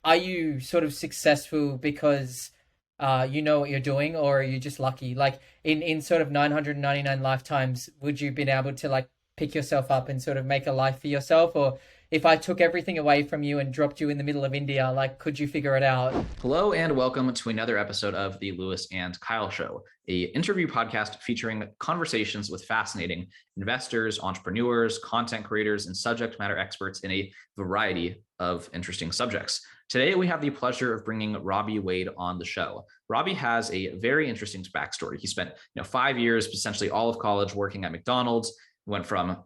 are you sort of successful because you know what you're doing, or are you just lucky? Like in sort of 999 lifetimes, would you been able to like pick yourself up and sort of make a life for yourself? Or if I took everything away from you and dropped you in the middle of India, like could you figure it out? Hello and welcome to another episode of the Lewis and Kyle Show, a interview podcast featuring conversations with fascinating investors, entrepreneurs, content creators, and subject matter experts in a variety of interesting subjects. Today, we have the pleasure of bringing Robbie Wade on the show. Robbie has a very interesting backstory. He spent 5 years, essentially all of college, working at McDonald's, went from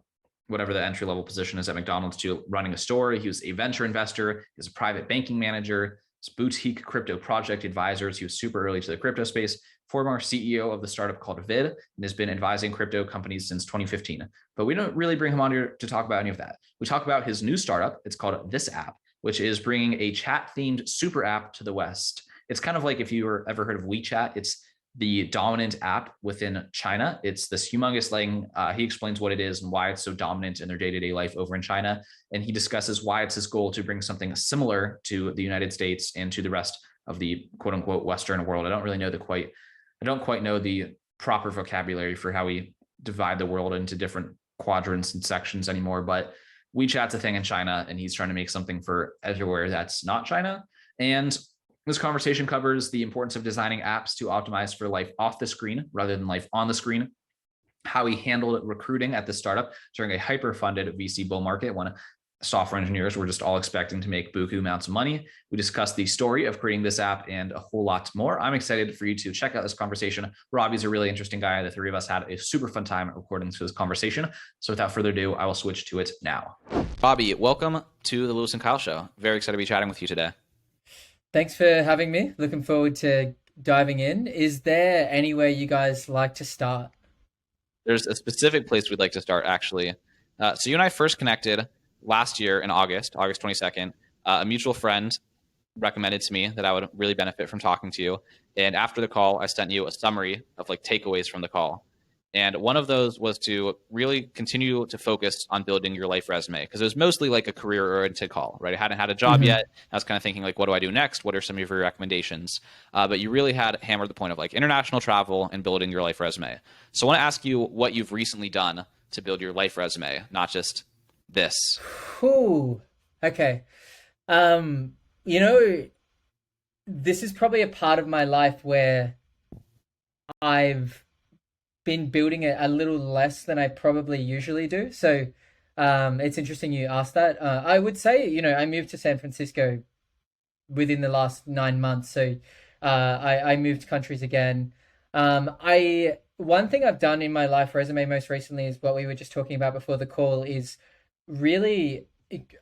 whatever the entry level position is at McDonald's to running a store. He was a venture investor, he was a private banking manager, boutique crypto project advisors. He was super early to the crypto space, former CEO of the startup called Vid, and has been advising crypto companies since 2015. But we don't really bring him on here to talk about any of that. We talk about his new startup. It's called ThisApp, which is bringing a chat themed super app to the West. It's kind of like if you were ever heard of WeChat, it's the dominant app within China. It's this humongous thing. He explains what it is and why it's so dominant in their day-to-day life over in China. And he discusses why it's his goal to bring something similar to the United States and to the rest of the quote unquote Western world. I don't quite know the proper vocabulary for how we divide the world into different quadrants and sections anymore, but WeChat's a thing in China and he's trying to make something for everywhere that's not China. And this conversation covers the importance of designing apps to optimize for life off the screen rather than life on the screen, how he handled recruiting at the startup during a hyper-funded VC bull market when software engineers were just all expecting to make buku amounts of money. We discussed the story of creating this app and a whole lot more. I'm excited for you to check out this conversation. Robbie's a really interesting guy. The three of us had a super fun time recording this conversation. So without further ado, I will switch to it now. Robbie, welcome to the Lewis and Kyle Show. Very excited to be chatting with you today. Thanks for having me. Looking forward to diving in. Is there anywhere you guys like to start? There's a specific place we'd like to start, actually. So you and I first connected last year in August 22nd. A mutual friend recommended to me that I would really benefit from talking to you. And after the call, I sent you a summary of like takeaways from the call. And one of those was to really continue to focus on building your life resume, because it was mostly like a career-oriented call, right? I hadn't had a job yet. I was kind of thinking like, what do I do next? What are some of your recommendations? But you really had hammered the point of like international travel and building your life resume. So I want to ask you what you've recently done to build your life resume, not just this. Ooh, okay. Um, you know, this is probably a part of my life where I've been building it a little less than I probably usually do. So it's interesting you asked that. I would say, I moved to San Francisco within the last 9 months. So I moved countries again. I One thing I've done in my life resume most recently is what we were just talking about before the call is really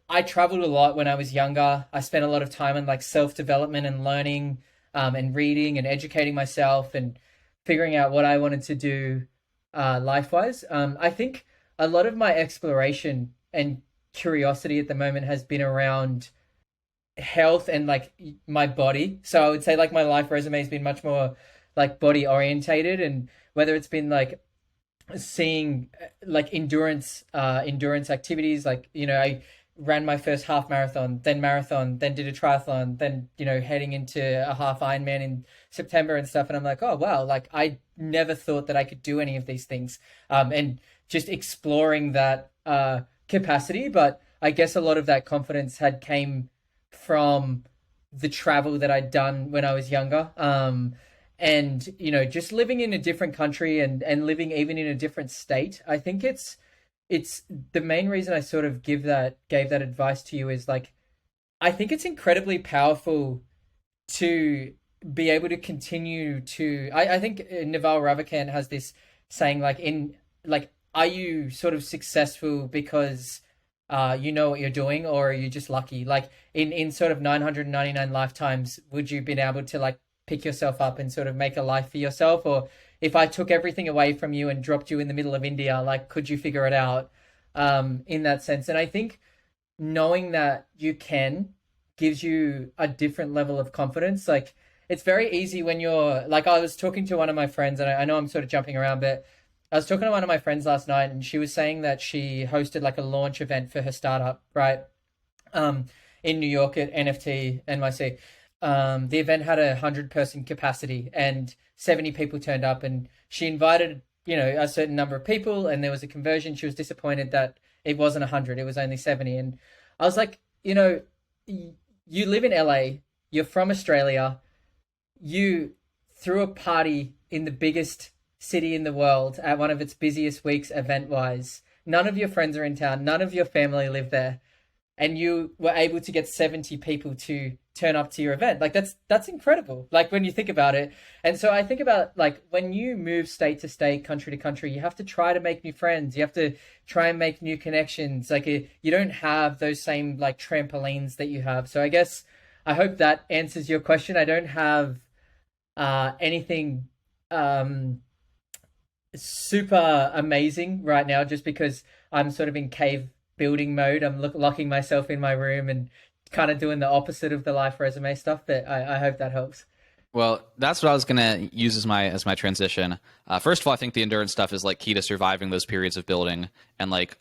I traveled a lot when I was younger. I spent a lot of time on like self-development and learning and reading and educating myself and figuring out what I wanted to do life-wise. I think a lot of my exploration and curiosity at the moment has been around health and like my body. So I would say like my life resume has been much more like body orientated, and whether it's been like seeing like endurance activities, like I ran my first half marathon, then did a triathlon, then heading into a half Ironman in September and stuff, and I'm like, oh wow, like I never thought that I could do any of these things, and just exploring that capacity. But I guess a lot of that confidence had came from the travel that I'd done when I was younger, and just living in a different country and living even in a different state. I think it's the main reason I sort of gave that advice to you is like I think it's incredibly powerful to be able to continue to I think Naval Ravikant has this saying like are you sort of successful because you know what you're doing, or are you just lucky? Like in sort of 999 lifetimes, would you been able to like pick yourself up and sort of make a life for yourself? Or if I took everything away from you and dropped you in the middle of India, like could you figure it out in that sense? And I think knowing that you can gives you a different level of confidence. Like it's very easy when you're like, I was talking to one of my friends, and I know I'm sort of jumping around, but I was talking to one of my friends last night, and she was saying that she hosted like a launch event for her startup, right? Um, in New York at NFT NYC. The event had 100-person capacity and 70 people turned up, and she invited, a certain number of people, and there was a conversion. She was disappointed that it wasn't 100, it was only 70. And I was like, you live in LA, you're from Australia, you threw a party in the biggest city in the world at one of its busiest weeks event wise. None of your friends are in town, none of your family live there, and you were able to get 70 people to turn up to your event. Like that's incredible, like when you think about it. And so I think about, like, when you move state to state, country to country, you have to try to make new friends, you have to try and make new connections. Like, you don't have those same like trampolines that you have. So I guess I hope that answers your question. I don't have anything super amazing right now, just because I'm sort of in cave building mode. I'm locking myself in my room and kind of doing the opposite of the life resume stuff. But I hope that helps. Well, that's what I was gonna use as my transition. First of all, I think the endurance stuff is like key to surviving those periods of building and like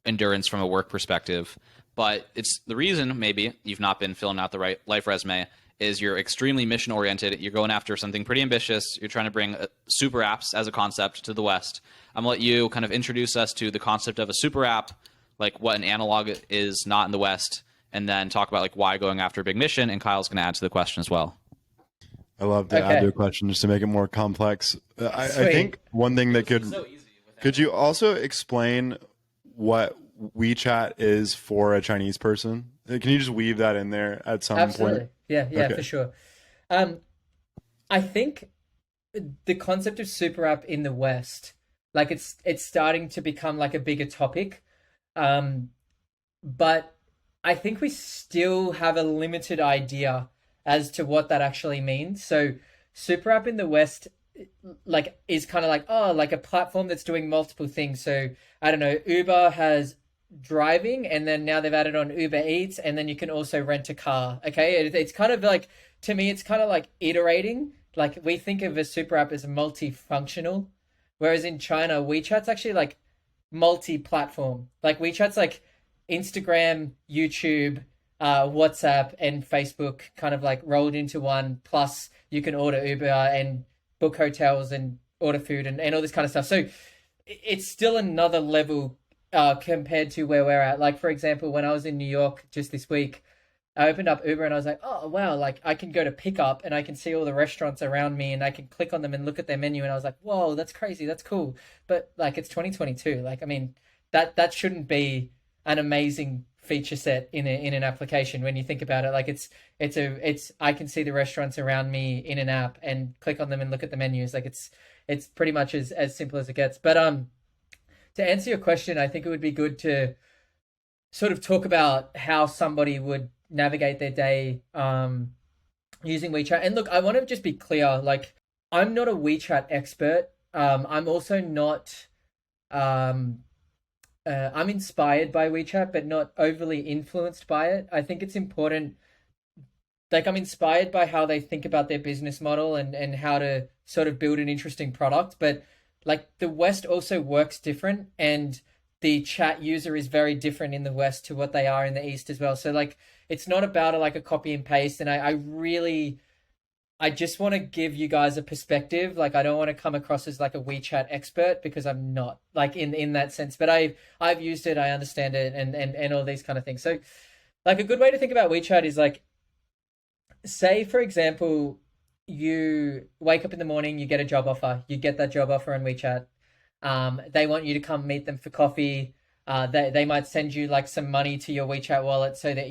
endurance from a work perspective. But it's the reason maybe you've not been filling out the right life resume is you're extremely mission oriented. You're going after something pretty ambitious. You're trying to bring super apps as a concept to the West. I'm gonna let you kind of introduce us to the concept of a super app, like what an analog is not in the West, and then talk about like why going after a big mission. And Kyle's going to add to the question as well. I love to add to a question just to make it more complex. I think one thing that could you also explain what WeChat is for a Chinese person? Can you just weave that in there at some Absolutely. point? Yeah, Okay. for sure. I think the concept of super app in the West, like it's starting to become like a bigger topic. But I think we still have a limited idea as to what that actually means. So super app in the West, like, is kind of like, oh, like a platform that's doing multiple things. So I don't know, Uber has driving, and then now they've added on Uber Eats, and then you can also rent a car. Okay, it's kind of like, to me, it's kind of like iterating. Like, we think of a super app as multifunctional, whereas in China, WeChat's actually like multi-platform. Like, WeChat's like Instagram, YouTube, WhatsApp, and Facebook kind of like rolled into one. Plus, you can order Uber and book hotels and order food and all this kind of stuff. So it's still another level compared to where we're at. Like, for example, when I was in New York just this week, I opened up Uber and I was like, oh, wow, like I can go to pickup and I can see all the restaurants around me and I can click on them and look at their menu. And I was like, whoa, that's crazy. That's cool. But like, it's 2022. Like, I mean, that shouldn't be an amazing feature set in an application when you think about it. Like, it's I can see the restaurants around me in an app and click on them and look at the menus. Like, it's pretty much as simple as it gets. But to answer your question, I think it would be good to sort of talk about how somebody would navigate their day using WeChat. And look, I want to just be clear, like, I'm not a WeChat expert. I'm also not I'm inspired by WeChat, but not overly influenced by it. I think it's important. Like, I'm inspired by how they think about their business model and how to sort of build an interesting product. But like, the West also works different, and the chat user is very different in the West to what they are in the East as well. So like, it's not about like a copy and paste. And I just want to give you guys a perspective. Like, I don't want to come across as like a WeChat expert, because I'm not, like, in that sense. But I've used it, I understand it, and all these kind of things. So like, a good way to think about WeChat is like, say for example, you wake up in the morning, you get a job offer, you get that job offer on WeChat. They want you to come meet them for coffee. They might send you like some money to your WeChat wallet so that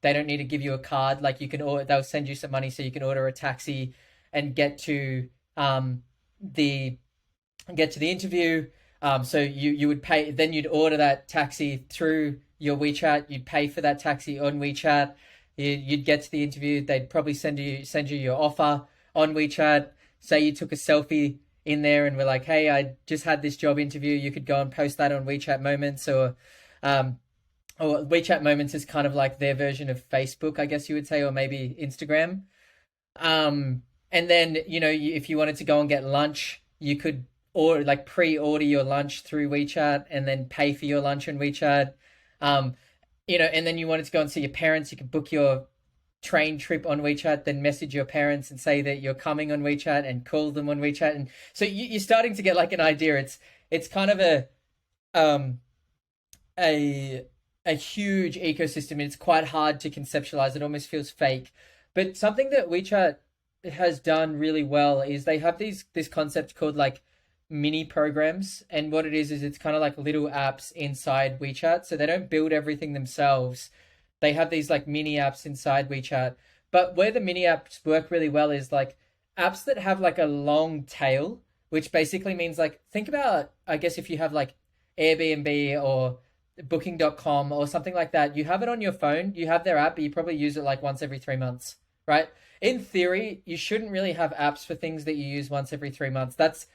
they don't need to give you a card. Like, you can order, they'll send you some money so you can order a taxi and get to the interview. So you would pay, then you'd order that taxi through your WeChat, you'd pay for that taxi on WeChat, you'd get to the interview, they'd probably send you your offer on WeChat. Say you took a selfie in there and we're like, hey, I just had this job interview, you could go and post that on WeChat Moments, or WeChat Moments is kind of like their version of Facebook, I guess you would say, or maybe Instagram. And then, if you wanted to go and get lunch, you could like pre-order your lunch through WeChat and then pay for your lunch on WeChat. you know, and then you wanted to go and see your parents, you could book your train trip on WeChat, then message your parents and say that you're coming on WeChat and call them on WeChat. And so you're starting to get like an idea. It's kind of um a a huge ecosystem, and it's quite hard to conceptualize. It almost feels fake. But something that WeChat has done really well is they have this concept called like mini programs, and what it is it's kind of like little apps inside WeChat. So they don't build everything themselves. They have these like mini apps inside WeChat. But where the mini apps work really well is like apps that have like a long tail, which basically means like think about, I guess, if you have like Airbnb or booking.com or something like that, you have it on your phone, you have their app, but you probably use it like once every 3 months, right? In theory, you shouldn't really have apps for things that you use once every 3 months. That's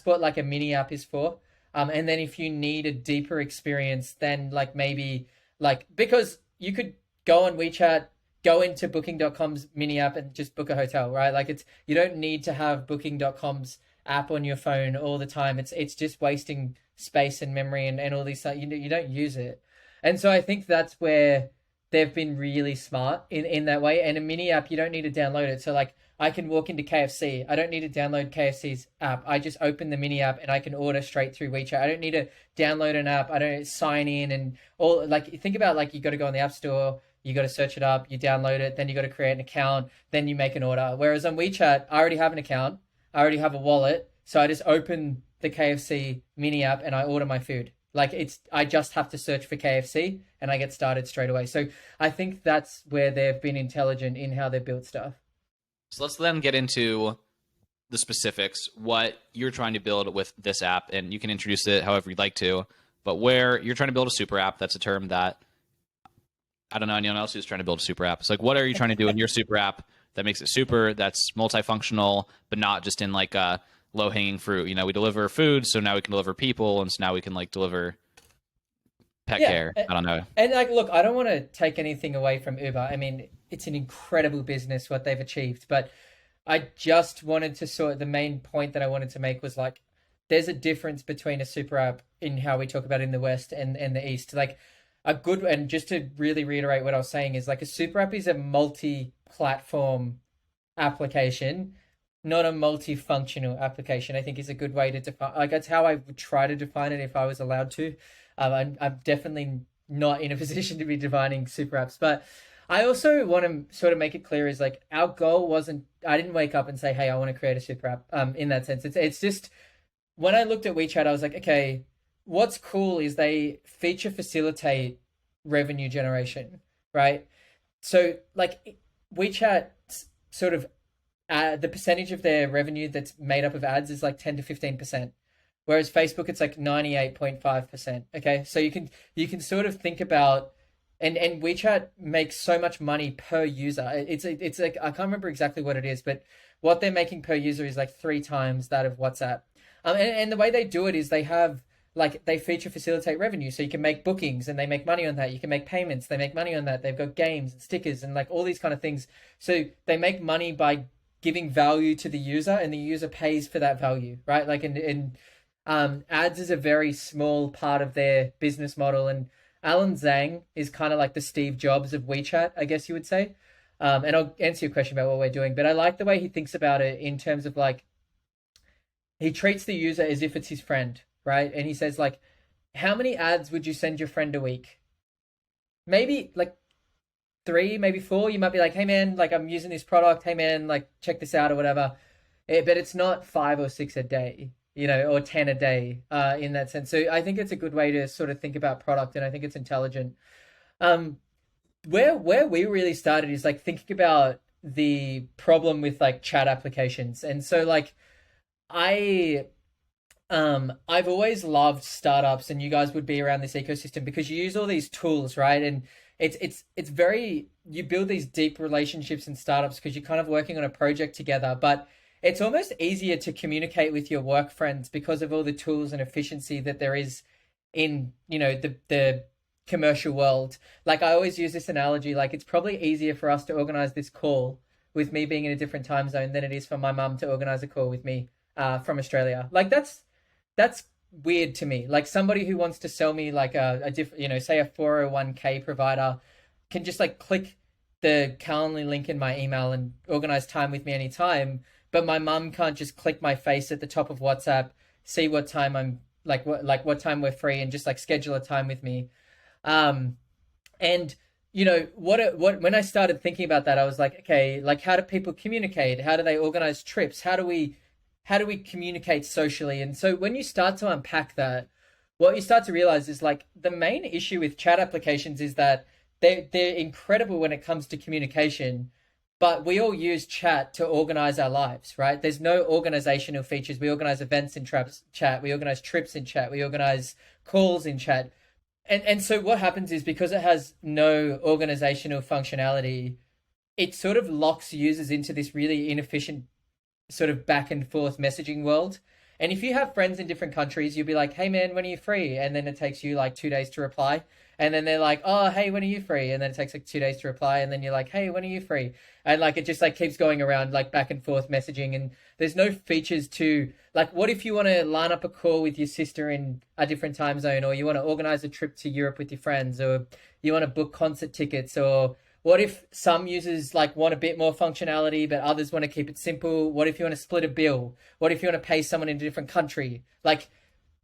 what like a mini app is for. And then if you need a deeper experience, then like maybe like, because you could go on WeChat, go into booking.com's mini app and just book a hotel, right? Like you don't need to have booking.com's app on your phone all the time. It's just wasting space and memory and all these stuff. You don't use it. And so I think that's where they've been really smart in that way. And a mini app, you don't need to download it. So like I can walk into KFC. I don't need to download KFC's app. I just open the mini app and I can order straight through WeChat. I don't need to download an app. I don't sign in and all. Like think about like you got to go on the App Store, you got to search it up, you download it, then you got to create an account, then you make an order. Whereas on WeChat, I already have an account, I already have a wallet, so I just open the KFC mini app and I order my food. Like I just have to search for KFC and I get started straight away. So I think that's where they've been intelligent in how they built stuff. So let's then get into the specifics, what you're trying to build with this app, and you can introduce it however you'd like to, but where you're trying to build a super app, that's a term that I don't know anyone else who's trying to build a super app. It's like, what are you trying to do in your super app that makes it super, that's multifunctional, but not just in like a low-hanging fruit? You know, we deliver food, so now we can deliver people, and so now we can like deliver pet care. I don't know. And like, look, I don't want to take anything away from Uber. I mean, it's an incredible business what they've achieved, but I just wanted to the main point that I wanted to make was like, there's a difference between a super app in how we talk about it in the West and the East. Like and just to really reiterate what I was saying is like a super app is a multi-platform application, not a multifunctional application. I think is a good way to define. Like that's how I would try to define it if I was allowed to. I'm definitely not in a position to be defining super apps, but I also want to sort of make it clear is like our goal wasn't. I didn't wake up and say, "Hey, I want to create a super app." In that sense, it's just when I looked at WeChat, I was like, "Okay, what's cool is they feature facilitate revenue generation, right?" So like WeChat sort of the percentage of their revenue that's made up of ads is like 10 to 15%. Whereas Facebook, it's like 98.5%. Okay. So you can sort of think about, and WeChat makes so much money per user. It's like, I can't remember exactly what it is, but what they're making per user is like 3 times that of WhatsApp. And the way they do it is they have, like they feature facilitate revenue. So you can make bookings and they make money on that. You can make payments, they make money on that. They've got games and stickers and like all these kind of things. So they make money by giving value to the user and the user pays for that value, right? Like ads is a very small part of their business model. And Alan Zhang is kind of like the Steve Jobs of WeChat, I guess you would say. And I'll answer your question about what we're doing, but I like the way he thinks about it in terms of like, he treats the user as if it's his friend, right? And he says like, how many ads would you send your friend a week? Maybe like 3, maybe 4. You might be like, hey man, like I'm using this product. Hey man, like check this out or whatever. But it's not 5 or 6 a day, you know, or 10 a day in that sense. So I think it's a good way to sort of think about product, and I think it's intelligent. Where we really started is like thinking about the problem with like chat applications. And so like I've always loved startups, and you guys would be around this ecosystem because you use all these tools, right? And it's very, you build these deep relationships in startups because you're kind of working on a project together, but it's almost easier to communicate with your work friends because of all the tools and efficiency that there is in, you know, the commercial world. Like I always use this analogy, like it's probably easier for us to organize this call with me being in a different time zone than it is for my mum to organize a call with me from Australia. Like that's weird to me. Like somebody who wants to sell me like a different, say a 401k provider can just like click the Calendly link in my email and organize time with me anytime. But my mum can't just click my face at the top of WhatsApp, see what time I'm what time we're free, and just like schedule a time with me. Um, and what when I started thinking about that, I was like, okay, like how do people communicate? How do they organize trips? How do we communicate socially? And so when you start to unpack that, what you start to realize is like the main issue with chat applications is that they're incredible when it comes to communication, but we all use chat to organize our lives, right? There's no organizational features. We organize events in chat, we organize trips in chat, we organize calls in chat. And so what happens is because it has no organizational functionality, it sort of locks users into this really inefficient sort of back and forth messaging world. And if you have friends in different countries, you'll be like, hey man, when are you free? And then it takes you like 2 days to reply. And then they're like, oh, hey, when are you free? And then it takes like 2 days to reply. And then you're like, hey, when are you free? And like, it just like keeps going around like back and forth messaging. And there's no features to like, what if you want to line up a call with your sister in a different time zone, or you want to organize a trip to Europe with your friends, or you want to book concert tickets, or what if some users like want a bit more functionality, but others want to keep it simple? What if you want to split a bill? What if you want to pay someone in a different country? Like,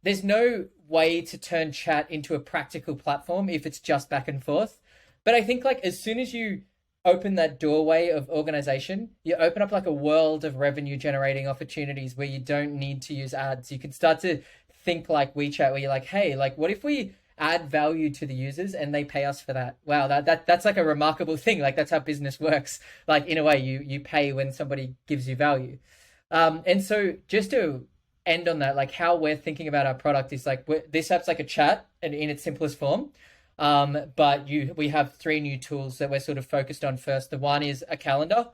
there's no way to turn chat into a practical platform if it's just back and forth. But I think like as soon as you open that doorway of organization, you open up like a world of revenue generating opportunities where you don't need to use ads. You can start to think like WeChat, where you're like, hey, like what if we add value to the users and they pay us for that? Wow, that's like a remarkable thing. Like that's how business works. Like in a way, you pay when somebody gives you value. And so just to end on that, like how we're thinking about our product is like this app's like a chat and in its simplest form. But we have 3 new tools that we're sort of focused on first. The one is a calendar.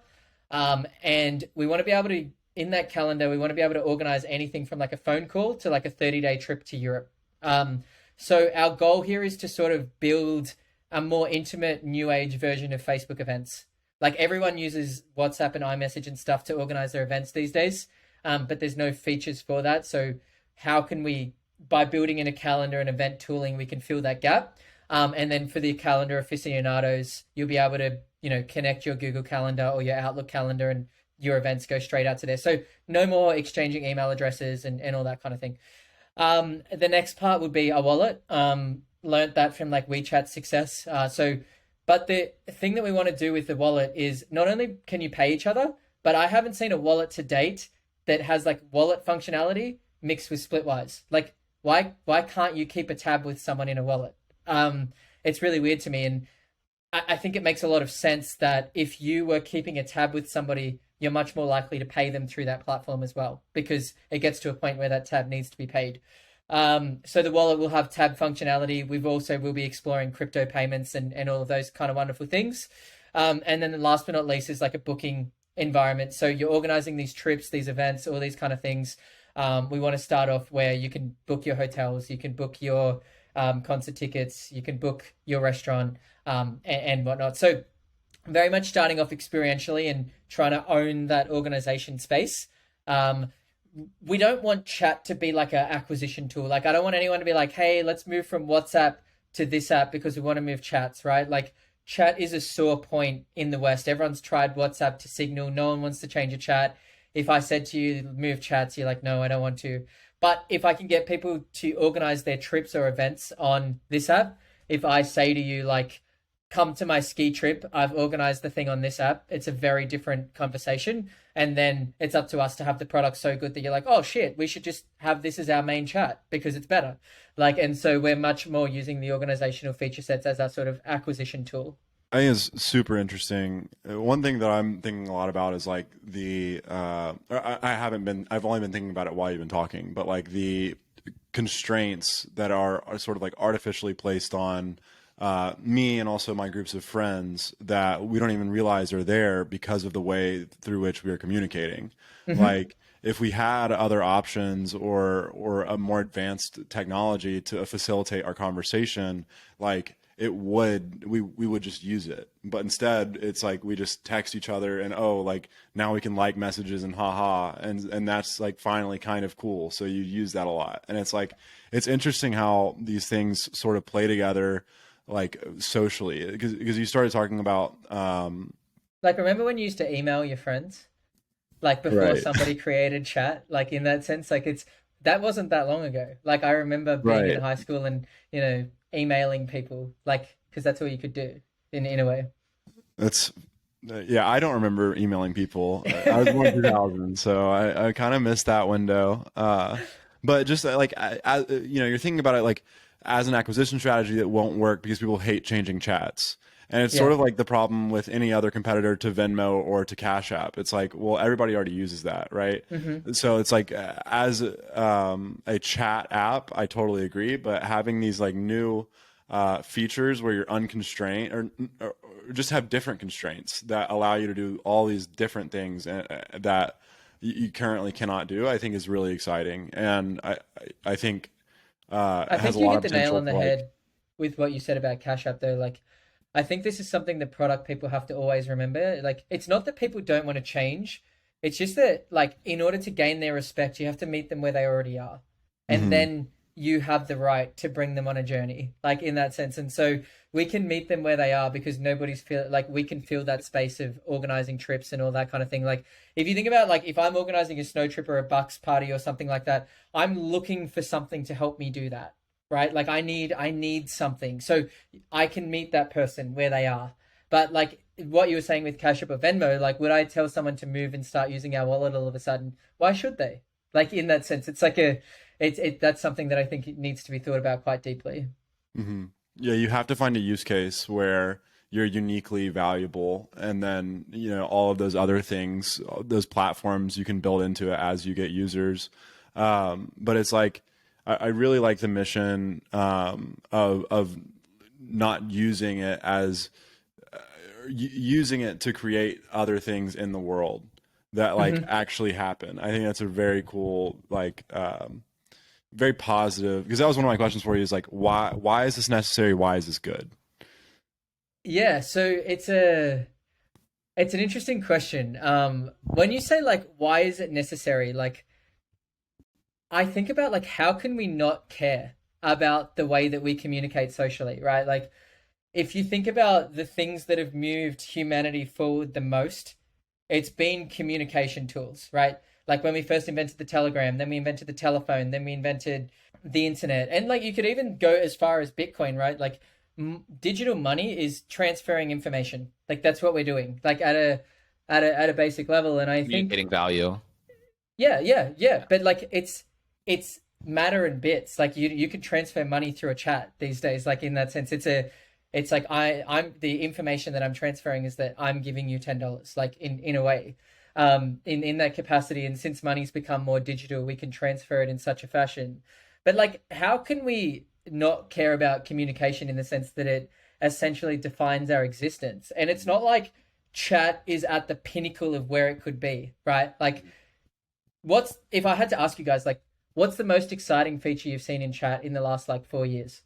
And we want to be able to, in that calendar, we want to be able to organize anything from like a phone call to like a 30-day trip to Europe. So our goal here is to sort of build a more intimate new age version of Facebook events. Like everyone uses WhatsApp and iMessage and stuff to organize their events these days. But there's no features for that. So how can we, by building in a calendar and event tooling, we can fill that gap. And then for the calendar aficionados, you'll be able to, connect your Google Calendar or your Outlook calendar and your events go straight out to there. So no more exchanging email addresses and all that kind of thing. The next part would be a wallet. Learned that from like WeChat success. But the thing that we want to do with the wallet is not only can you pay each other, but I haven't seen a wallet to date that has like wallet functionality mixed with Splitwise. Like why can't you keep a tab with someone in a wallet? It's really weird to me. And I think it makes a lot of sense that if you were keeping a tab with somebody, you're much more likely to pay them through that platform as well, because it gets to a point where that tab needs to be paid. So the wallet will have tab functionality. We'll be exploring crypto payments and all of those kind of wonderful things. And then the last but not least is like a booking environment. So you're organizing these trips, these events, all these kind of things. We want to start off where you can book your hotels, you can book your concert tickets, you can book your restaurant, and whatnot. So very much starting off experientially and trying to own that organization space. We don't want chat to be like an acquisition tool. Like I don't want anyone to be like, hey, let's move from WhatsApp to ThisApp because we want to move chats, right? Like chat is a sore point in the West. Everyone's tried WhatsApp to Signal. No one wants to change a chat. If I said to you, move chats, you're like, no, I don't want to. But if I can get people to organize their trips or events on this app, if I say to you, like, come to my ski trip, I've organized the thing on this app, it's a very different conversation. And then it's up to us to have the product so good that you're like, oh shit, we should just have this as our main chat because it's better. Like, and so we're much more using the organizational feature sets as our sort of acquisition tool. I think it's super interesting. One thing that I'm thinking a lot about is like I've only been thinking about it while you've been talking, but like the constraints that are sort of like artificially placed on me and also my groups of friends that we don't even realize are there because of the way through which we are communicating. Mm-hmm. Like if we had other options or a more advanced technology to facilitate our conversation, like we would just use it. But instead it's like we just text each other, and oh, like now we can like messages and haha, and that's like finally kind of cool. So you use that a lot. And it's like, it's interesting how these things sort of play together, like socially, because you started talking about like, remember when you used to email your friends, like before right. somebody created chat, like in that sense, like that wasn't that long ago. Like I remember being in Right. high school and, emailing people, like, because that's all you could do in a way. That's yeah, I don't remember emailing people. I was born in 2000, so I kind of missed that window. But just like you're thinking about it like as an acquisition strategy that won't work because people hate changing chats. And it's sort Yeah. of like the problem with any other competitor to Venmo or to Cash App. It's like, well, everybody already uses that, right? Mm-hmm. So it's like as a chat app, I totally agree. But having these like new features where you're unconstrained, or just have different constraints that allow you to do all these different things that you currently cannot do, I think is really exciting. And I think I it has think a you lot hit of the nail potential on the for like, head with what you said about Cash App, though. Like, I think this is something that product people have to always remember. Like, it's not that people don't want to change. It's just that, like, in order to gain their respect, you have to meet them where they already are. And mhm. then you have the right to bring them on a journey, like in that sense. And so we can meet them where they are because nobody's feel like we can fill that space of organizing trips and all that kind of thing. Like, if you think about, like, if I'm organizing a snow trip or a Bucks party or something like that, I'm looking for something to help me do that, right? Like I need something. So I can meet that person where they are. But like what you were saying with Cash App or Venmo, like would I tell someone to move and start using our wallet all of a sudden? Why should they? Like in that sense, it's like that's something that I think it needs to be thought about quite deeply. Hmm. Yeah, you have to find a use case where you're uniquely valuable, and then all of those other things, those platforms, you can build into it as you get users. But it's like I really like the mission of not using it as using it to create other things in the world that like Hmm. actually happen. I think that's a very cool like very positive, because that was one of my questions for you, is like why is this necessary, why is this good? Yeah, so it's an interesting question. When you say like why is it necessary, like I think about like how can we not care about the way that we communicate socially, right? Like if you think about the things that have moved humanity forward the most, it's been communication tools, right? Like when we first invented the telegram, then we invented the telephone, then we invented the internet. And like you could even go as far as Bitcoin, right? Like digital money is transferring information. Like that's what we're doing. Like at a basic level. And I think Communicating value. yeah, yeah, yeah. Yeah. But like it's matter and bits. Like you could transfer money through a chat these days. Like in that sense, it's like I'm the information that I'm transferring is that I'm giving you $10. Like in a way, in that capacity. And since money's become more digital, we can transfer it in such a fashion. But like, how can we not care about communication in the sense that it essentially defines our existence? And it's not like chat is at the pinnacle of where it could be, right? Like what's if I had to ask you guys, like, what's the most exciting feature you've seen in chat in the last like 4 years?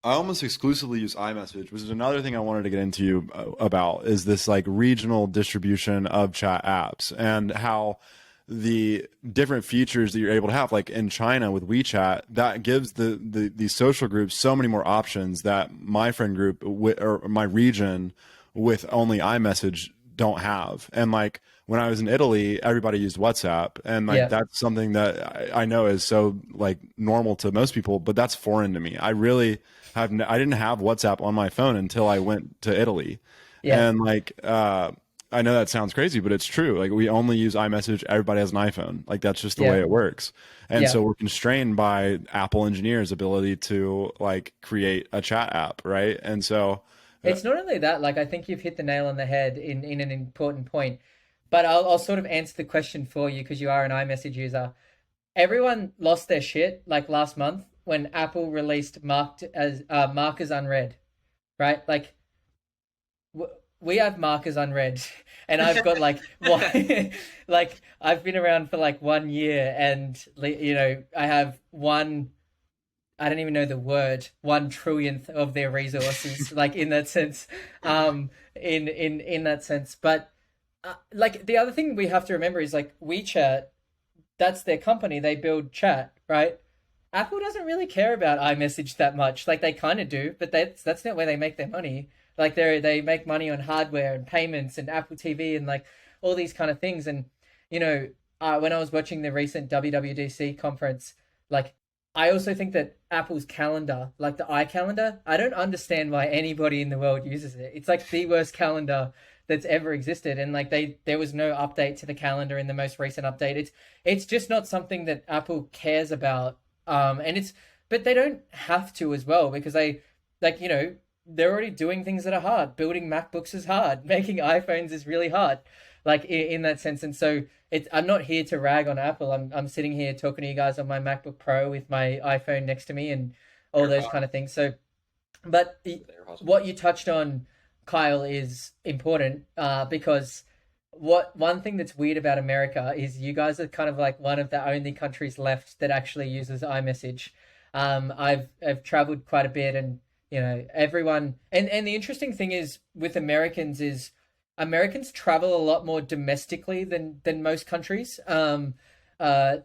I almost exclusively use iMessage, which is another thing I wanted to get into you about, is this like regional distribution of chat apps and how the different features that you're able to have, like in China with WeChat, that gives these social groups so many more options that my friend group or my region with only iMessage don't have. And like when I was in Italy, everybody used WhatsApp, and like Yeah. that's something that I know is so like normal to most people, but that's foreign to me. I didn't have WhatsApp on my phone until I went to Italy. Yeah. And like I know that sounds crazy, but it's true. Like we only use iMessage. Everybody has an iPhone. Like that's just the way Yeah. it works. And Yeah. so we're constrained by Apple engineers' ability to like create a chat app, right? And so uh, It's not only that, like I think you've hit the nail on the head in an important point. But I'll sort of answer the question for you because you are an iMessage user. Everyone lost their shit like last month when Apple released mark as unread, right? Like we have markers unread, and I've got like one, like I've been around for like 1 year, and I have one I don't even know the word, 1 trillionth of their resources, like in that sense, in that sense. But like the other thing we have to remember is like WeChat, that's their company. They build chat, right? Apple doesn't really care about iMessage that much. Like they kind of do, but that's not where they make their money. Like they make money on hardware and payments and Apple TV and like all these kind of things. And you know, when I was watching the recent WWDC conference, like I also think that Apple's calendar, like the iCalendar, I don't understand why anybody in the world uses it. It's like the worst calendar that's ever existed, and like there was no update to the calendar in the most recent update. It's just not something that Apple cares about, and it's but they don't have to as well because they like you know they're already doing things that are hard. Building MacBooks is hard. Making iPhones is really hard, like in that sense. And so I'm not here to rag on Apple. I'm sitting here talking to you guys on my MacBook Pro with my iPhone next to me and all those kind of things. So, but what you touched on, Kyle, is important because one thing that's weird about America is you guys are kind of like one of the only countries left that actually uses iMessage. I've traveled quite a bit, and you know everyone. And the interesting thing is with Americans is Americans travel a lot more domestically than most countries. Uh,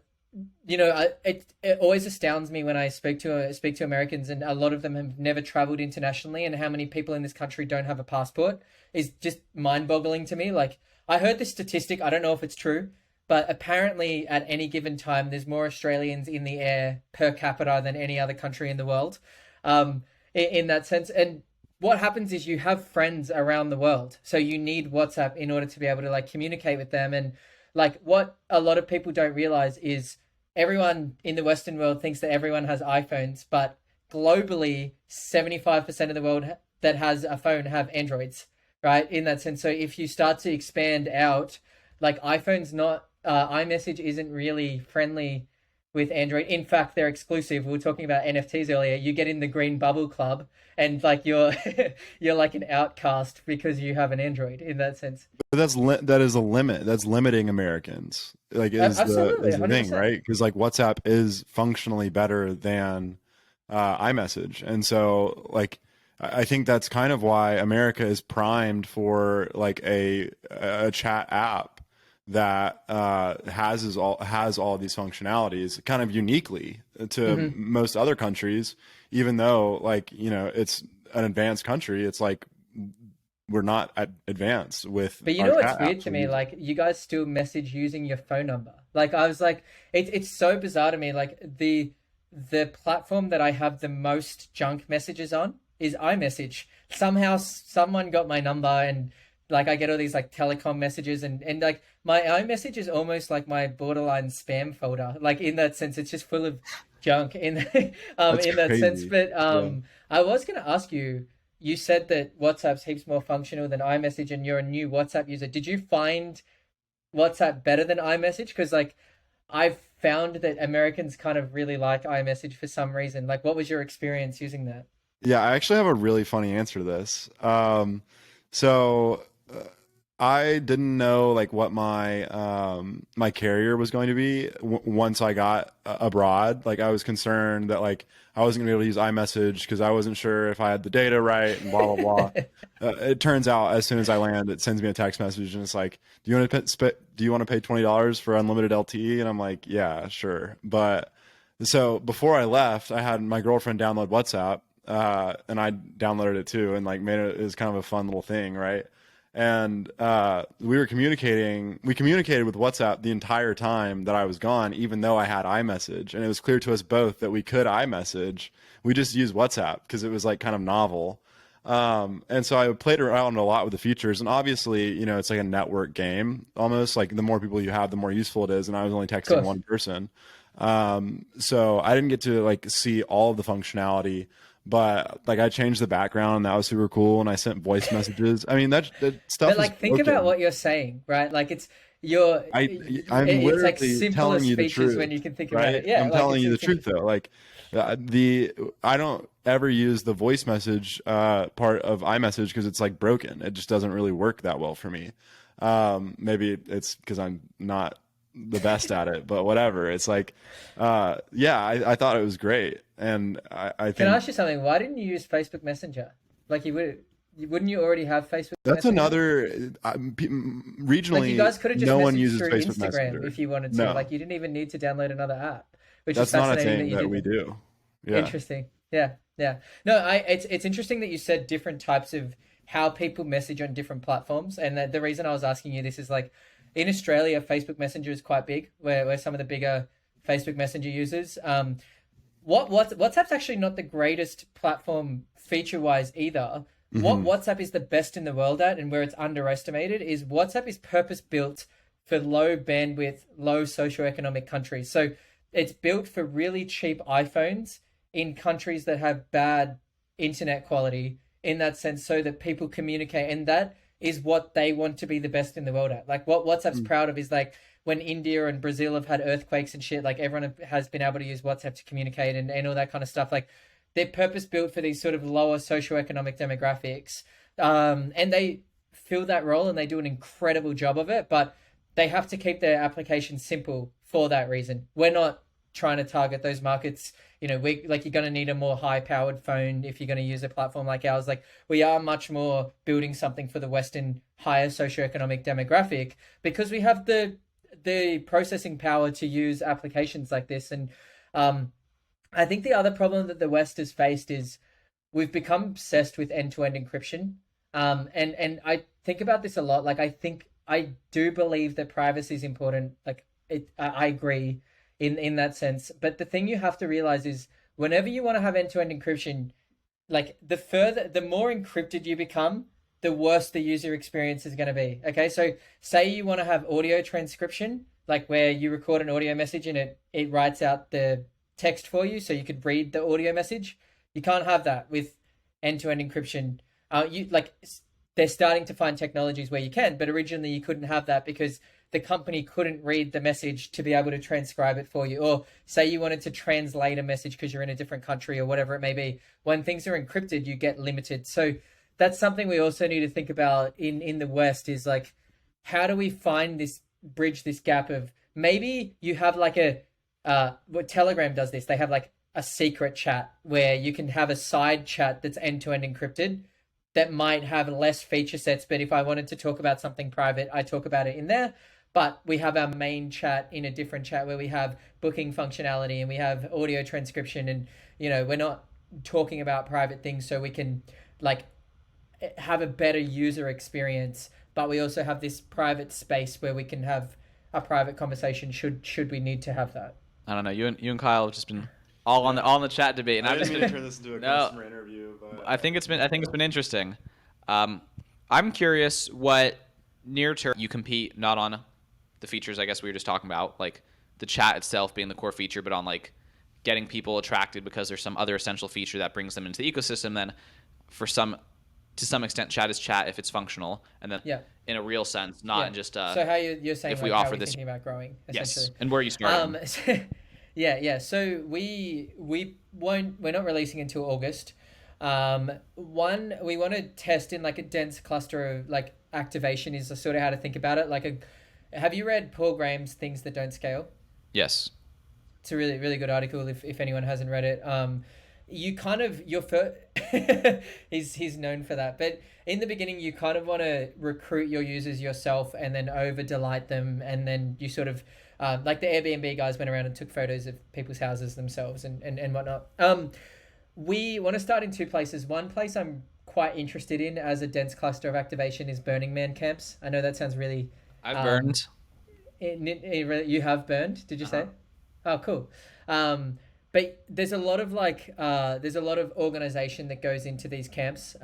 you know, it always astounds me when I speak to Americans, and a lot of them have never traveled internationally, and how many people in this country don't have a passport is just mind-boggling to me. Like, I heard this statistic, I don't know if it's true, but apparently at any given time, there's more Australians in the air per capita than any other country in the world, in that sense. And what happens is you have friends around the world, so you need WhatsApp in order to be able to like communicate with them. And like what a lot of people don't realize is everyone in the Western world thinks that everyone has iPhones, but globally, 75% of the world that has a phone have Androids, right? In that sense. So if you start to expand out, like iPhone's not, iMessage isn't really friendly with Android. In fact, they're exclusive. We were talking about NFTs earlier. You get in the green bubble club and like you're you're like an outcast because you have an Android in that sense. But that is a limit. That's limiting Americans. Like Absolutely, is the thing, 100%. right? Because like WhatsApp is functionally better than iMessage, and so like I think that's kind of why America is primed for like a chat app that has all these functionalities kind of uniquely to most other countries, even though like you know it's an advanced country. It's like we're not advanced with But you our know what's chat weird apps to we're me? using. Like you guys still message using your phone number. Like I was like, it's so bizarre to me. Like the platform that I have the most junk messages on is iMessage. Somehow someone got my number, and like I get all these like telecom messages, and like my iMessage is almost like my borderline spam folder. Like in that sense, it's just full of junk That's in that sense. crazy. But Yeah. I was gonna ask you, you said that WhatsApp's heaps more functional than iMessage, and you're a new WhatsApp user. Did you find WhatsApp better than iMessage? Because like I've found that Americans kind of really like iMessage for some reason. Like, what was your experience using that? Yeah, I actually have a really funny answer to this. So I didn't know like what my carrier was going to be once I got abroad. Like I was concerned that like I wasn't gonna be able to use iMessage because I wasn't sure if I had the data right and blah blah blah. It turns out as soon as I land, it sends me a text message and it's like, do you want to pay $20 for unlimited LTE? And I'm like, yeah, sure. But so before I left, I had my girlfriend download WhatsApp, and I downloaded it too, and like made it as kind of a fun little thing, right? And we communicated with WhatsApp the entire time that I was gone, even though I had iMessage, and it was clear to us both that we could iMessage. We just used WhatsApp because it was like kind of novel. And so I played around a lot with the features, and obviously, you know, it's like a network game almost. Like the more people you have, the more useful it is. And I was only Of texting course. one person, so I didn't get to like see all of the functionality. But like I changed the background, and that was super cool. And I sent voice messages. I mean, that But stuff is like, think about broken. what you're saying, right? Like, you're, I'm it's like literally telling simplest you the features when truth, you can think about it. right? Yeah, I'm like telling you the it's truth though. Like the I don't ever use the voice message part of iMessage because it's like broken. It just doesn't really work that well for me. Maybe it's because I'm not the best at it, but whatever. It's like, yeah, I thought it was great. And I Can think I ask you something? Why didn't you use Facebook Messenger? Like wouldn't you already have Facebook that's Messenger? another, Like you regionally, guys could have just no one messaged uses through Facebook Instagram Messenger. if you wanted to. No, Like you didn't even need to download another app, which is that's not a fascinating that thing you that did we that. do. Yeah. Interesting. Yeah, yeah. No, it's interesting that you said different types of how people message on different platforms, and the reason I was asking you this is like in Australia, Facebook Messenger is quite big. We're some of the bigger Facebook Messenger users. WhatsApp's actually not the greatest platform feature wise either. What WhatsApp is the best in the world at, and where it's underestimated, is WhatsApp is purpose built for low bandwidth, low socioeconomic countries. So it's built for really cheap iPhones in countries that have bad internet quality in that sense, so that people communicate. And that is what they want to be the best in the world at. Like what WhatsApp's proud of is like when India and Brazil have had earthquakes and shit, like everyone has been able to use WhatsApp to communicate and all that kind of stuff. Like they're purpose built for these sort of lower socioeconomic demographics. And they fill that role and they do an incredible job of it, but they have to keep their application simple for that reason. We're not trying to target those markets. You know, we like you're going to need a more high powered phone if you're going to use a platform like ours. Like we are much more building something for the Western higher socioeconomic demographic because we have the processing power to use applications like this. And I think the other problem that the West has faced is we've become obsessed with end-to-end encryption. And I think about this a lot. Like I do believe that privacy is important. Like I agree in that sense. But the thing you have to realize is whenever you want to have end-to-end encryption, like the more encrypted you become, the worse the user experience is going to be. Okay, so say you want to have audio transcription, like where you record an audio message and it writes out the text for you so you could read the audio message. You can't have that with end-to-end encryption. They're starting to find technologies where you can, but originally you couldn't have that because the company couldn't read the message to be able to transcribe it for you. Or say you wanted to translate a message because you're in a different country or whatever it may be. When things are encrypted, you get limited. So that's something we also need to think about in the West is like, how do we bridge this gap of maybe you have like what Telegram does this. They have like a secret chat where you can have a side chat that's end-to-end encrypted that might have less feature sets. But if I wanted to talk about something private, I talk about it in there. But we have our main chat in a different chat where we have booking functionality and we have audio transcription. And, you know, we're not talking about private things so we can like have a better user experience. But we also have this private space where we can have a private conversation should we need to have that. I don't know. You and Kyle have just been all on the chat debate, and I've just been turn this into a customer interview. But I think it's been interesting. I'm curious what near term you compete not on the features I guess we were just talking about, like the chat itself being the core feature, but on like getting people attracted because there's some other essential feature that brings them into the ecosystem. Then to some extent, chat is chat if it's functional, and then in a real sense, not in just so how you're saying if like we how offer we're this thinking about growing essentially. Yes, and where are you starting? So we're not releasing until August. We want to test in like a dense cluster of like activation is sort of how to think about it. Have you read Paul Graham's Things That Don't Scale? Yes. It's a really, really good article if anyone hasn't read it. You kind of he's known for that, but in the beginning you kind of want to recruit your users yourself and then over delight them, and then you sort of like the Airbnb guys went around and took photos of people's houses themselves and whatnot. We want to start in two places. One place I'm quite interested in as a dense cluster of activation is Burning Man camps. I know that sounds really I've burned. You have burned, did you say? Oh, cool. But there's a lot of organization that goes into these camps.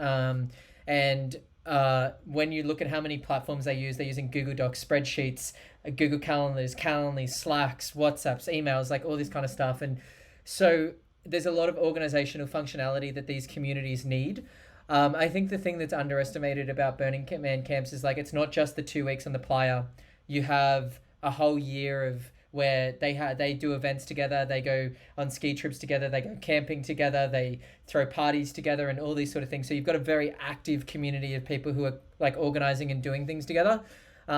And when you look at how many platforms they're using Google Docs, spreadsheets, Google Calendars, Slacks, WhatsApps, emails, like all this kind of stuff. And so there's a lot of organizational functionality that these communities need. I think the thing that's underestimated about Burning Man camps is like, it's not just the 2 weeks on the playa. You have a whole year of where they do events together, they go on ski trips together, they go camping together, they throw parties together and all these sort of things. So you've got a very active community of people who are like organizing and doing things together. We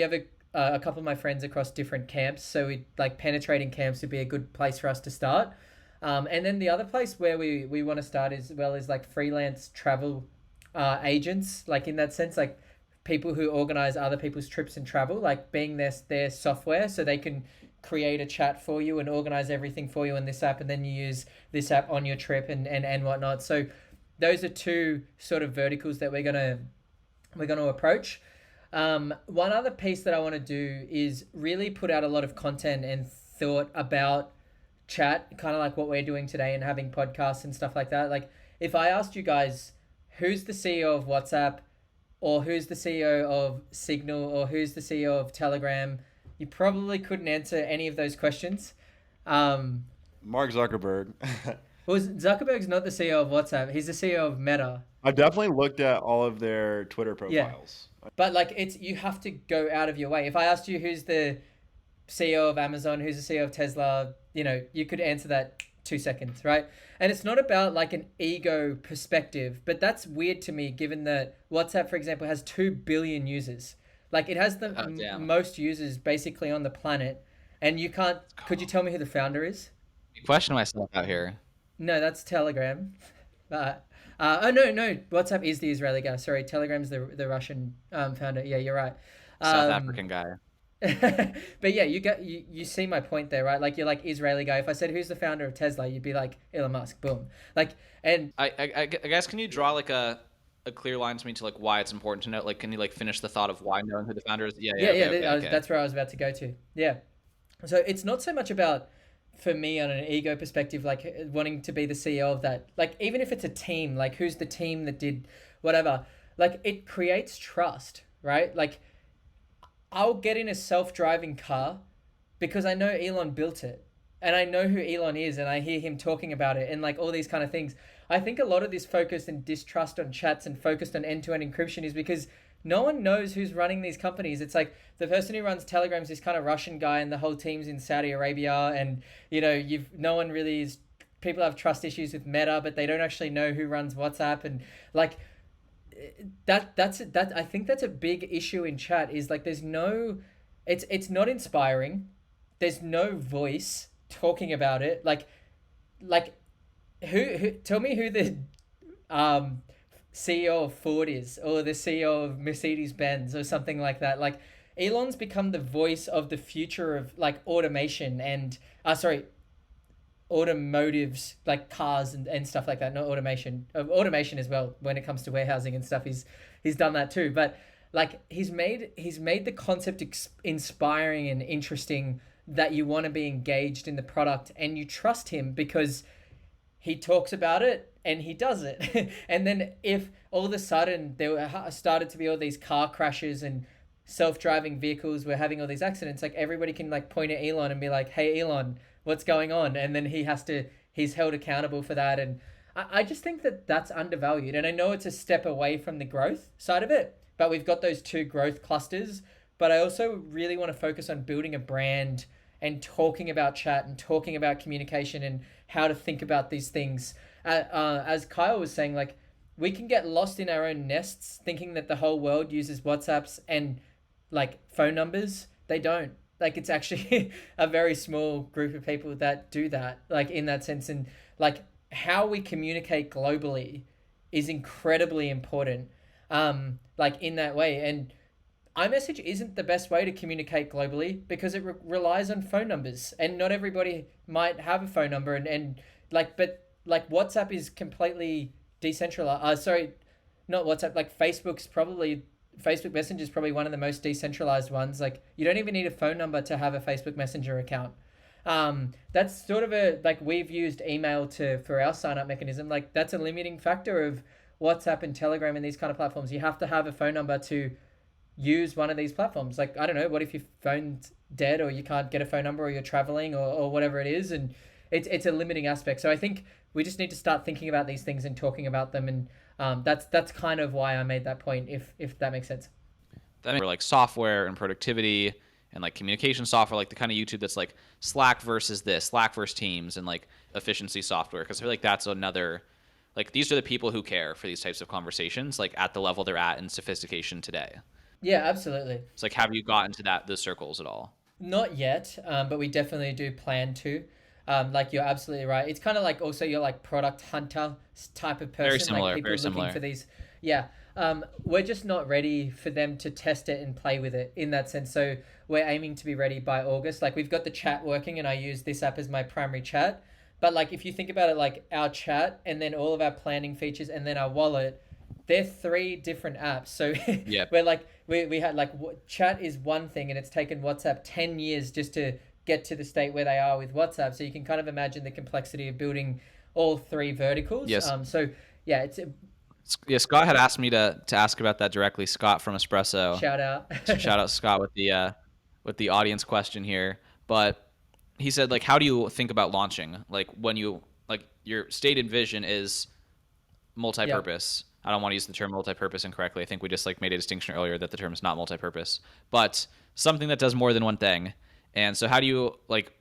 have a couple of my friends across different camps, so we like penetrating camps would be a good place for us to start. And then the other place where we want to start as well is like freelance travel agents, like in that sense, like people who organize other people's trips and travel, like being their software, so they can create a chat for you and organize everything for you in this app, and then you use this app on your trip and whatnot. So those are two sort of verticals that we're gonna approach. One other piece that I want to do is really put out a lot of content and thought about chat, kind of like what we're doing today and having podcasts and stuff like that. Like if I asked you guys, who's the CEO of WhatsApp, or who's the CEO of Signal, or who's the CEO of Telegram, you probably couldn't answer any of those questions. Mark Zuckerberg. Well, Zuckerberg's not the CEO of WhatsApp. He's the CEO of Meta. I've definitely looked at all of their Twitter profiles. Yeah. But like you have to go out of your way. If I asked you who's the CEO of Amazon, who's the CEO of Tesla, you could answer that 2 seconds, right? And it's not about like an ego perspective, but that's weird to me given that WhatsApp, for example, has 2 billion users. Like it has the most users basically on the planet. And you can't, could you tell me who the founder is? You question myself out here. No, that's Telegram. No, WhatsApp is the Israeli guy. Sorry, Telegram's the Russian founder. Yeah, you're right. South African guy. But yeah, you see my point there, right? Like you're like Israeli guy. If I said who's the founder of Tesla, you'd be like Elon Musk. Boom. Like, and I guess, can you draw like a clear line to me to like why it's important to know? Like, can you like finish the thought of why knowing who the founder is? Yeah. Okay. That's where I was about to go to. Yeah. So it's not so much about, for me, on an ego perspective, like wanting to be the CEO of that. Like even if it's a team, like who's the team that did whatever, like it creates trust, right? Like I'll get in a self-driving car because I know Elon built it and I know who Elon is and I hear him talking about it and like all these kind of things. I think a lot of this focus and distrust on chats and focused on end-to-end encryption is because no one knows who's running these companies. It's like the person who runs Telegram's this kind of Russian guy and the whole team's in Saudi Arabia, and no one really is. People have trust issues with Meta, but they don't actually know who runs WhatsApp, and like that's I think that's a big issue in chat. Is like there's no, it's not inspiring. There's no voice talking about it. Like who tell me who the CEO of Ford is, or the CEO of Mercedes-Benz or something like that. Like Elon's become the voice of the future of like automation and automotives, like cars and stuff like that. Not automation as well when it comes to warehousing and stuff. He's done that too, but like he's made the concept inspiring and interesting, that you want to be engaged in the product and you trust him because he talks about it and he does it. And then if all of a sudden there started to be all these car crashes and self-driving vehicles were having all these accidents, like everybody can like point at Elon and be like, hey Elon, what's going on? And then he's held accountable for that. And I just think that that's undervalued. And I know it's a step away from the growth side of it, but we've got those 2 growth clusters. But I also really want to focus on building a brand and talking about chat and talking about communication and how to think about these things. As Kyle was saying, like we can get lost in our own nests thinking that the whole world uses WhatsApps and like phone numbers. They don't. Like it's actually a very small group of people that do that, like in that sense. And like how we communicate globally is incredibly important, like in that way. And iMessage isn't the best way to communicate globally because it relies on phone numbers, and not everybody might have a phone number. But WhatsApp is completely decentralized. Sorry, not WhatsApp. Like Facebook Messenger is probably one of the most decentralized ones. Like you don't even need a phone number to have a Facebook Messenger account. That's sort of like we've used email for our sign up mechanism. Like that's a limiting factor of WhatsApp and Telegram and these kind of platforms. You have to have a phone number to use one of these platforms. Like, I don't know, what if your phone's dead or you can't get a phone number or you're traveling or whatever it is, and it's a limiting aspect. So I think we just need to start thinking about these things and talking about them, and that's kind of why I made that point, if that makes sense. That makes like software and productivity and like communication software, like the kind of YouTube that's like Slack versus Teams, and like efficiency software, because I feel like that's another, like these are the people who care for these types of conversations, like at the level they're at in sophistication today. Yeah, absolutely. It's like, have you gotten to those circles at all? Not yet, but we definitely do plan to. Like you're absolutely right. It's kind of like also you're like product hunter type of Very person, like similar, people very looking similar. for these. Yeah. We're just not ready for them to test it and play with it in that sense. So we're aiming to be ready by August. Like we've got the chat working, and I use this app as my primary chat. But like if you think about it, like our chat and then all of our planning features and then our wallet, they're three different apps. So Yep. we're like we had like chat is one thing, and it's taken WhatsApp 10 years just to get to the state where they are with WhatsApp. So you can kind of imagine the complexity of building all three verticals. Yes. So yeah, it's Yeah, Scott had asked me to ask about that directly. Scott from Espresso. shout out. So shout out Scott with the audience question here. But he said, like, how do you think about launching? Like when you like your stated vision is multi-purpose. Yep. I don't want to use the term multi-purpose incorrectly. I think we just like made a distinction earlier that the term is not multi-purpose, but something that does more than one thing. And so how do you like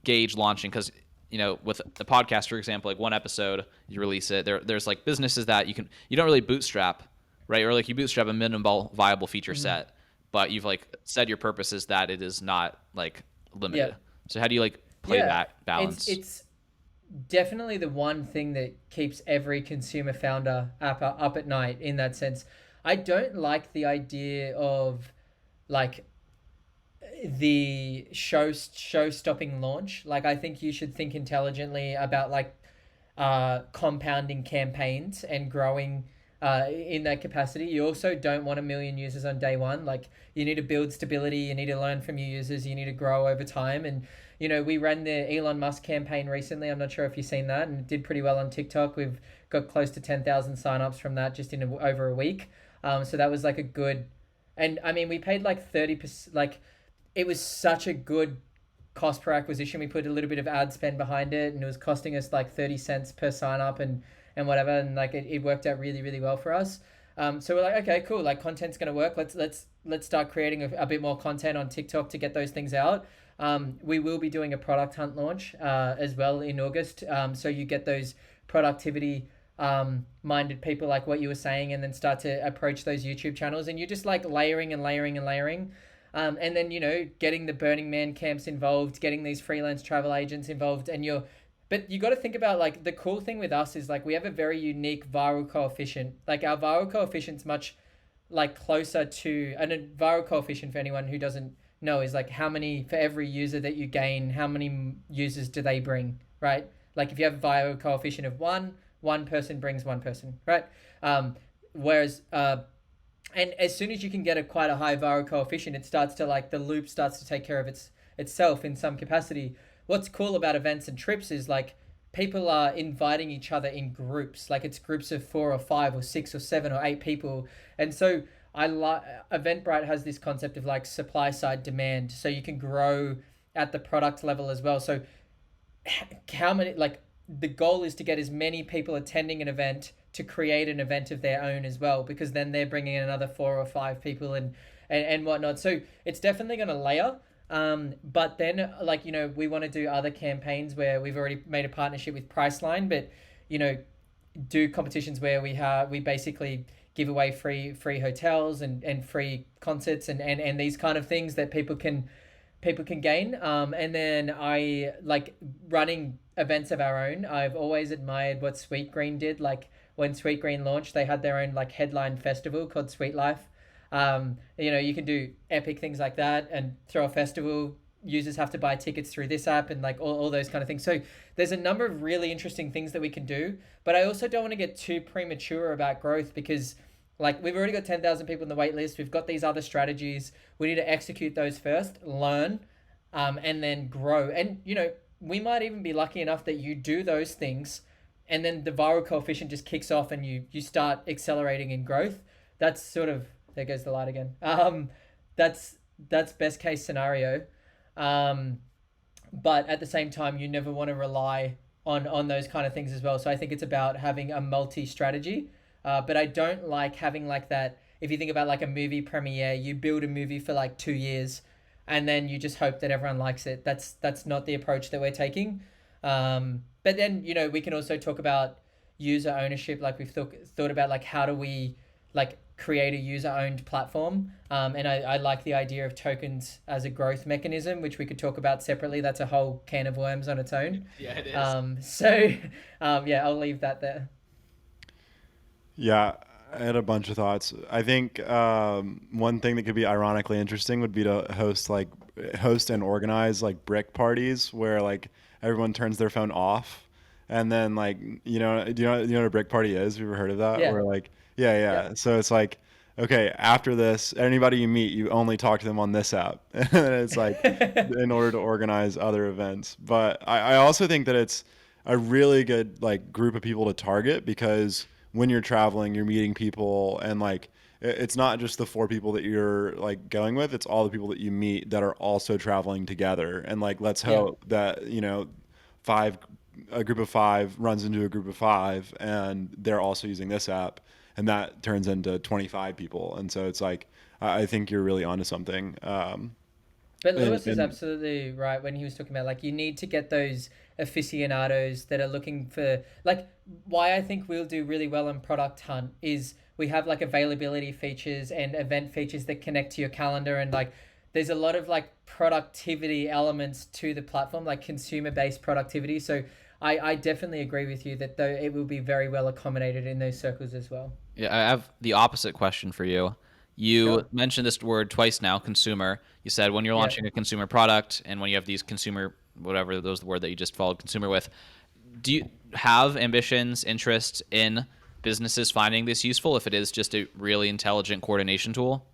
gauge launching? Because with the podcast, for example, like one episode, you release it. There's like businesses that you don't really bootstrap, right? Or like you bootstrap a minimal viable feature set, but you've like said your purpose is that it is not like limited. Yep. So how do you like play that balance? It's definitely the one thing that keeps every consumer founder up at night in that sense. I don't like the idea of like the show stopping launch. Like I think you should think intelligently about like compounding campaigns and growing in that capacity. You also don't want 1 million users on day one. Like you need to build stability, you need to learn from your users, you need to grow over time. And we ran the Elon Musk campaign recently. I'm not sure if you've seen that, and it did pretty well on TikTok. We've got close to 10,000 signups from that just in over a week. So that was like a good, and I mean we paid like 30%. Like it was such a good cost per acquisition. We put a little bit of ad spend behind it, and it was costing us like 30 cents per sign up and whatever, and like it worked out really, really well for us. So we're like, okay, cool, like content's gonna work. Let's start creating a bit more content on TikTok to get those things out. We will be doing a product hunt launch as well in August. So you get those productivity minded people like what you were saying, and then start to approach those YouTube channels, and you're just like layering and layering and layering. And then, getting the Burning Man camps involved, getting these freelance travel agents involved, but you got to think about like the cool thing with us is like we have a very unique viral coefficient. Like our viral coefficient's much like closer to, and a viral coefficient for anyone who doesn't know is like how many, for every user that you gain, how many users do they bring, right? Like if you have a viral coefficient of one person brings one person, right? Whereas, and as soon as you can get quite a high viral coefficient, it starts to like the loop starts to take care of itself in some capacity. What's cool about events and trips is like people are inviting each other in groups. Like it's groups of 4 or 5 or 6 or 7 or 8 people. And so Eventbrite has this concept of like supply side demand. So you can grow at the product level as well. So how many, like the goal is to get as many people attending an event to create an event of their own as well, because then they're bringing in another 4 or 5 people and whatnot. So it's definitely going to layer. But then like, we want to do other campaigns where we've already made a partnership with Priceline, but, do competitions where we basically give away free hotels and free concerts and these kind of things that people can gain. And then I like running events of our own. I've always admired what Sweetgreen did. Like when Sweetgreen launched, they had their own like headline festival called Sweet Life. You can do epic things like that and throw a festival. Users have to buy tickets through this app and like all those kind of things. So there's a number of really interesting things that we can do, but I also don't want to get too premature about growth because like we've already got 10,000 people in the wait list. We've got these other strategies. We need to execute those first, learn, and then grow. And, we might even be lucky enough that you do those things and then the viral coefficient just kicks off and you start accelerating in growth. That's sort of, there goes the light again. That's best case scenario. But at the same time, you never want to rely on those kind of things as well. So I think it's about having a multi-strategy. But I don't like having like that. If you think about like a movie premiere, you build a movie for like 2 years and then you just hope that everyone likes it. That's not the approach that we're taking. But then, we can also talk about user ownership. Like we've thought about like, how do we like create a user-owned platform. And I like the idea of tokens as a growth mechanism, which we could talk about separately. That's a whole can of worms on its own. Yeah, it is. Yeah, I'll leave that there. Yeah, I had a bunch of thoughts. I think one thing that could be ironically interesting would be to host and organize like brick parties where like everyone turns their phone off, and then like do you know what a brick party is? Have you ever heard of that? Yeah. Where like yeah. Yep. So it's like, okay, after this, anybody you meet, you only talk to them on this app, and it's like in order to organize other events. But I also think that it's a really good like group of people to target, because when you're traveling, you're meeting people, and like it's not just the 4 people that you're like going with, it's all the people that you meet that are also traveling together. And like let's Yeah. hope that five a group of 5 runs into a group of 5 and they're also using this app, and that turns into 25 people. And so it's like I think you're really onto something. But And, Lewis is and absolutely right when he was talking about like you need to get those aficionados that are looking for like why I think we'll do really well in Product Hunt is we have like availability features and event features that connect to your calendar, and like there's a lot of like productivity elements to the platform, like consumer based productivity. So I definitely agree with you that though it will be very well accommodated in those circles as well. Yeah, I have the opposite question for you. You Sure. mentioned this word twice now, consumer. You said when you're Yeah. launching a consumer product and when you have these consumer, whatever those the word that you just followed consumer with, do you have ambitions, interest in businesses finding this useful if it is just a really intelligent coordination tool?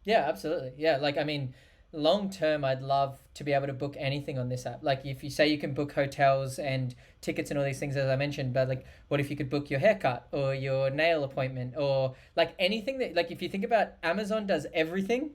Yeah, absolutely. Yeah, like I mean, long term, I'd love to be able to book anything on this app. Like if you say you can book hotels and tickets and all these things as I mentioned, but like what if you could book your haircut or your nail appointment or like anything that like if you think about Amazon does everything.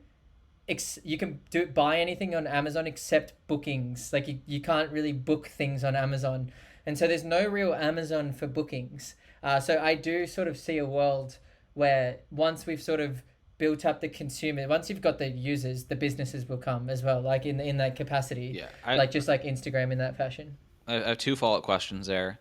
You can buy anything on Amazon except bookings. Like you can't really book things on Amazon, and so there's no real Amazon for bookings. So I do sort of see a world where once we've sort of built up the consumer, once you've got the users, the businesses will come as well, like in that capacity. Yeah, Like just like Instagram in that fashion. I have 2 follow-up questions there.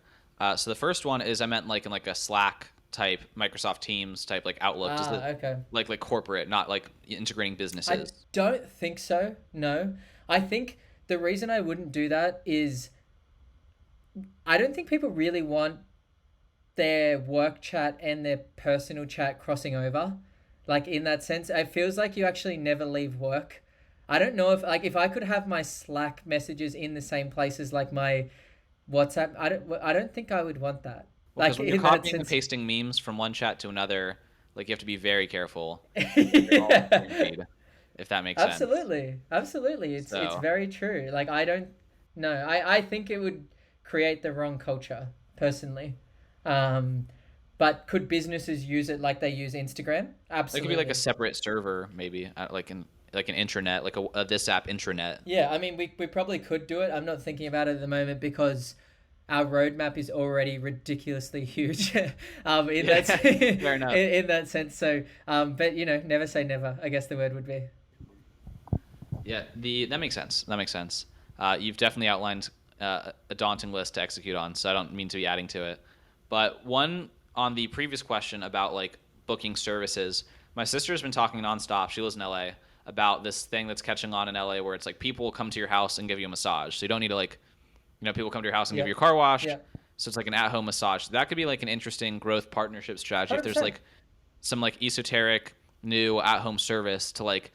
So the first one is I meant like in like a Slack type, Microsoft Teams type, like Outlook. Does it Okay. like corporate, not like integrating I businesses? don't think so. No. I think the reason I wouldn't do that is I don't think people really want their work chat and their personal chat crossing over. Like in that sense, it feels like you actually never leave work. I don't know if I could have my Slack messages in the same place as like my WhatsApp. I don't think I would want that. Well, Like because when you're in that copying and sense. pasting memes from one chat to another, like you have to be very careful. They're all on the same Yeah. feed, if that makes sense. Absolutely. It's So very true. Like I don't no, I think it would create the wrong culture personally. Um, but could businesses use it like they use Instagram? it could be like a Absolutely. separate server, maybe like an intranet, like a this app intranet. Yeah, I mean we probably could do it. I'm not thinking about it at the moment because our roadmap is already ridiculously huge. In Yeah, that fair enough. in that sense. So but never say never. I guess the word would be. Yeah, that makes sense. That makes sense. You've definitely outlined a daunting list to execute on, so I don't mean to be adding to it. But one on the previous question about like booking services, my sister's been talking nonstop. She lives in LA about this thing that's catching on in LA where it's like people will come to your house and give you a massage. So you don't need to like, people come to your house and give Yeah. you a car wash. Yeah. So it's like an at-home massage. That could be like an interesting growth partnership strategy if there's 100%. like some like esoteric new at-home service to like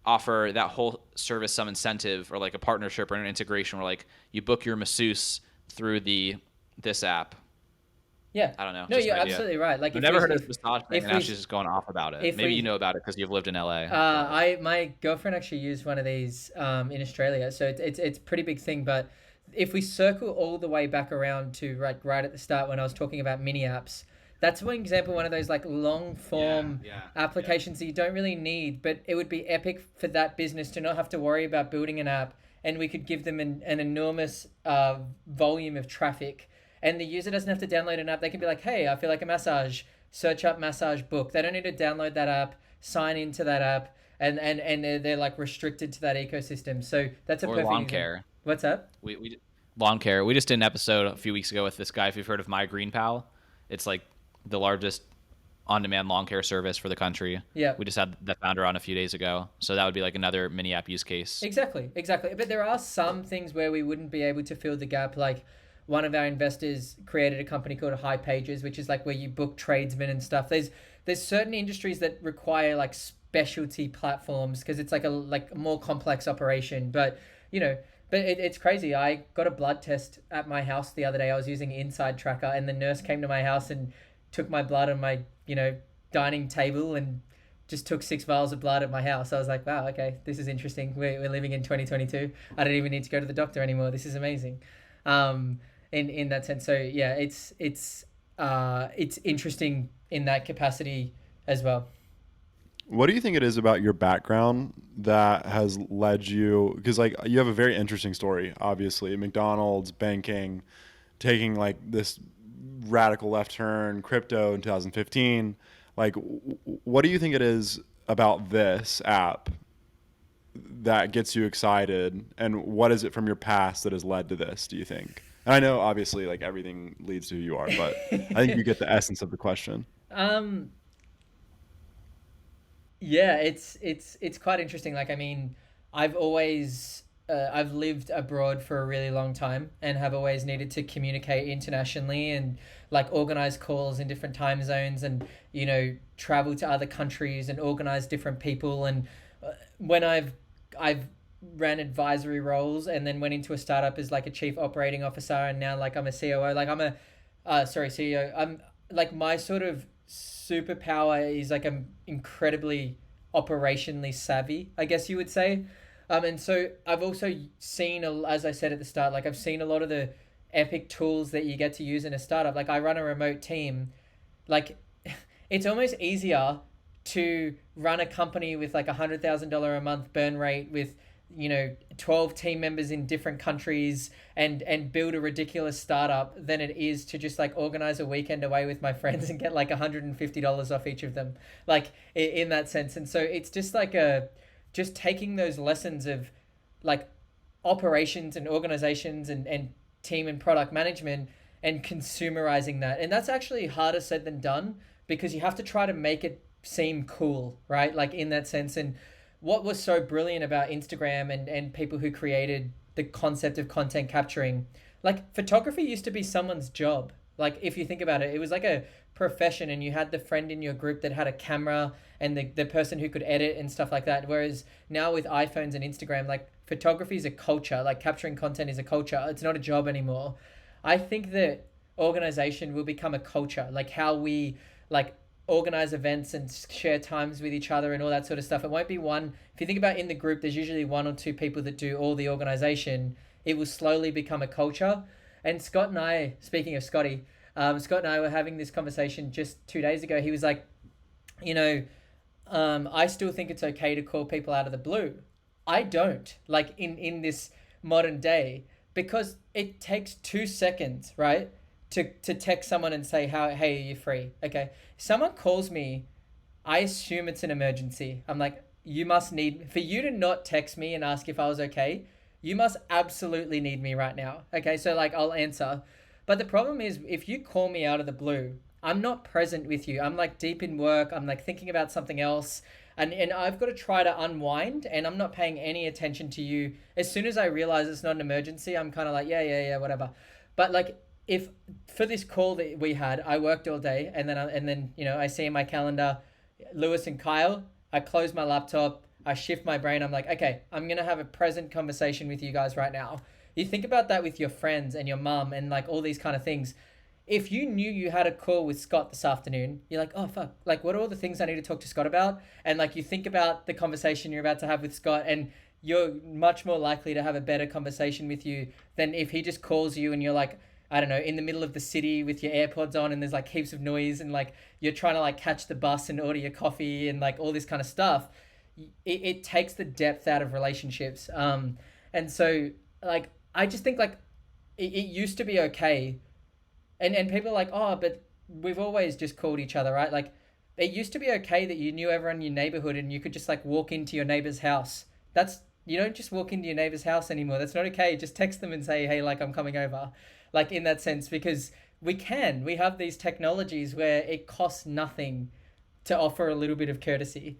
offer that whole service some incentive or like a partnership or an integration where like you book your masseuse through this app. Yeah. I don't know. No, Just you're an idea. absolutely right. Like I've if never we heard of if, this massage thing, if and now we she's just going off about it. if Maybe we you know about it because you've lived in LA. my girlfriend actually used one of these in Australia, so it's a pretty big thing. But if we circle all the way back around to right at the start when I was talking about mini apps, that's one example, one of those like long form applications that you don't really need, but it would be epic for that business to not have to worry about building an app, and we could give them an enormous volume of traffic, and the user doesn't have to download an app. They can be like, hey, I feel like a massage, search up massage book. They don't need to download that app, sign into that app, and they're like restricted to that ecosystem. So that's a Or perfect lawn example. care. What's that? We lawn care. We just did an episode a few weeks ago with this guy. If you've heard of My Green Pal, it's like the largest on-demand lawn care service for the country. Yeah. We just had the founder on a few days ago. So that would be like another mini app use case. Exactly. But there are some things where we wouldn't be able to fill the gap. Like one of our investors created a company called High Pages, which is like where you book tradesmen and stuff. There's certain industries that require like specialty platforms because it's like a more complex operation. But it's crazy. I got a blood test at my house the other day. I was using Inside Tracker, and the nurse came to my house and took my blood on my dining table and just took 6 vials of blood at my house. I was like, wow, okay, this is interesting. We're living in 2022. I don't even need to go to the doctor anymore. This is amazing. In that sense. So yeah, it's interesting in that capacity as well. What do you think it is about your background that has led you, because like you have a very interesting story, obviously, McDonald's, banking, taking like this radical left turn, crypto in 2015. Like, what do you think it is about this app that gets you excited, and what is it from your past that has led to this, do you think? And I know obviously like everything leads to who you are, but I think you get the essence of the question. Yeah, it's quite interesting. Like, I mean, I've lived abroad for a really long time and have always needed to communicate internationally and like organize calls in different time zones and travel to other countries and organize different people. And when I've ran advisory roles and then went into a startup as like a chief operating officer, and now like I'm a COO, like I'm a CEO. I'm like, my sort of superpower is like I'm incredibly operationally savvy, I guess you would say. And so I've also seen, as I said at the start, like I've seen a lot of the epic tools that you get to use in a startup. Like I run a remote team. Like it's almost easier to run a company with like $100,000 a month burn rate with 12 team members in different countries and build a ridiculous startup than it is to just like organize a weekend away with my friends and get like $150 off each of them, like in that sense. And so it's just like just taking those lessons of like operations and organizations and team and product management and consumerizing that. And that's actually harder said than done because you have to try to make it seem cool, right? Like in that sense. And what was so brilliant about Instagram and people who created the concept of content capturing, like photography used to be someone's job. Like if you think about it, it was like a profession, and you had the friend in your group that had a camera and the person who could edit and stuff like that. Whereas now with iPhones and Instagram, like photography is a culture, like capturing content is a culture. It's not a job anymore. I think that organization will become a culture, like how we like organize events and share times with each other and all that sort of stuff. It won't be one. If you think about in the group, there's usually one or two people that do all the organization. It will slowly become a culture. And Scott and I, speaking of Scotty, Scott and I were having this conversation just 2 days ago. He was like, I still think it's okay to call people out of the blue. I don't, like in this modern day, because it takes 2 seconds, right? To text someone and say, hey, are you free? Okay. Someone calls me, I assume it's an emergency. I'm like, you must need, for you to not text me and ask if I was okay, you must absolutely need me right now. Okay. So like, I'll answer. But the problem is, if you call me out of the blue, I'm not present with you. I'm like deep in work. I'm like thinking about something else. And I've got to try to unwind, and I'm not paying any attention to you. As soon as I realize it's not an emergency, I'm kind of like, yeah, whatever. But like, if for this call that we had, I worked all day, and then I see in my calendar, Lewis and Kyle, I close my laptop, I shift my brain. I'm like, okay, I'm going to have a present conversation with you guys right now. You think about that with your friends and your mum and like all these kind of things. If you knew you had a call with Scott this afternoon, you're like, oh fuck, like what are all the things I need to talk to Scott about? And like you think about the conversation you're about to have with Scott, and you're much more likely to have a better conversation with you than if he just calls you and you're like, I don't know, in the middle of the city with your AirPods on and there's like heaps of noise and like you're trying to like catch the bus and order your coffee and like all this kind of stuff. It takes the depth out of relationships. And so like, I just think like it used to be okay. And people are like, oh, but we've always just called each other, right? Like it used to be okay that you knew everyone in your neighborhood and you could just like walk into your neighbor's house. You don't just walk into your neighbor's house anymore. That's not okay. Just text them and say, hey, like I'm coming over. Like in that sense, because we have these technologies where it costs nothing to offer a little bit of courtesy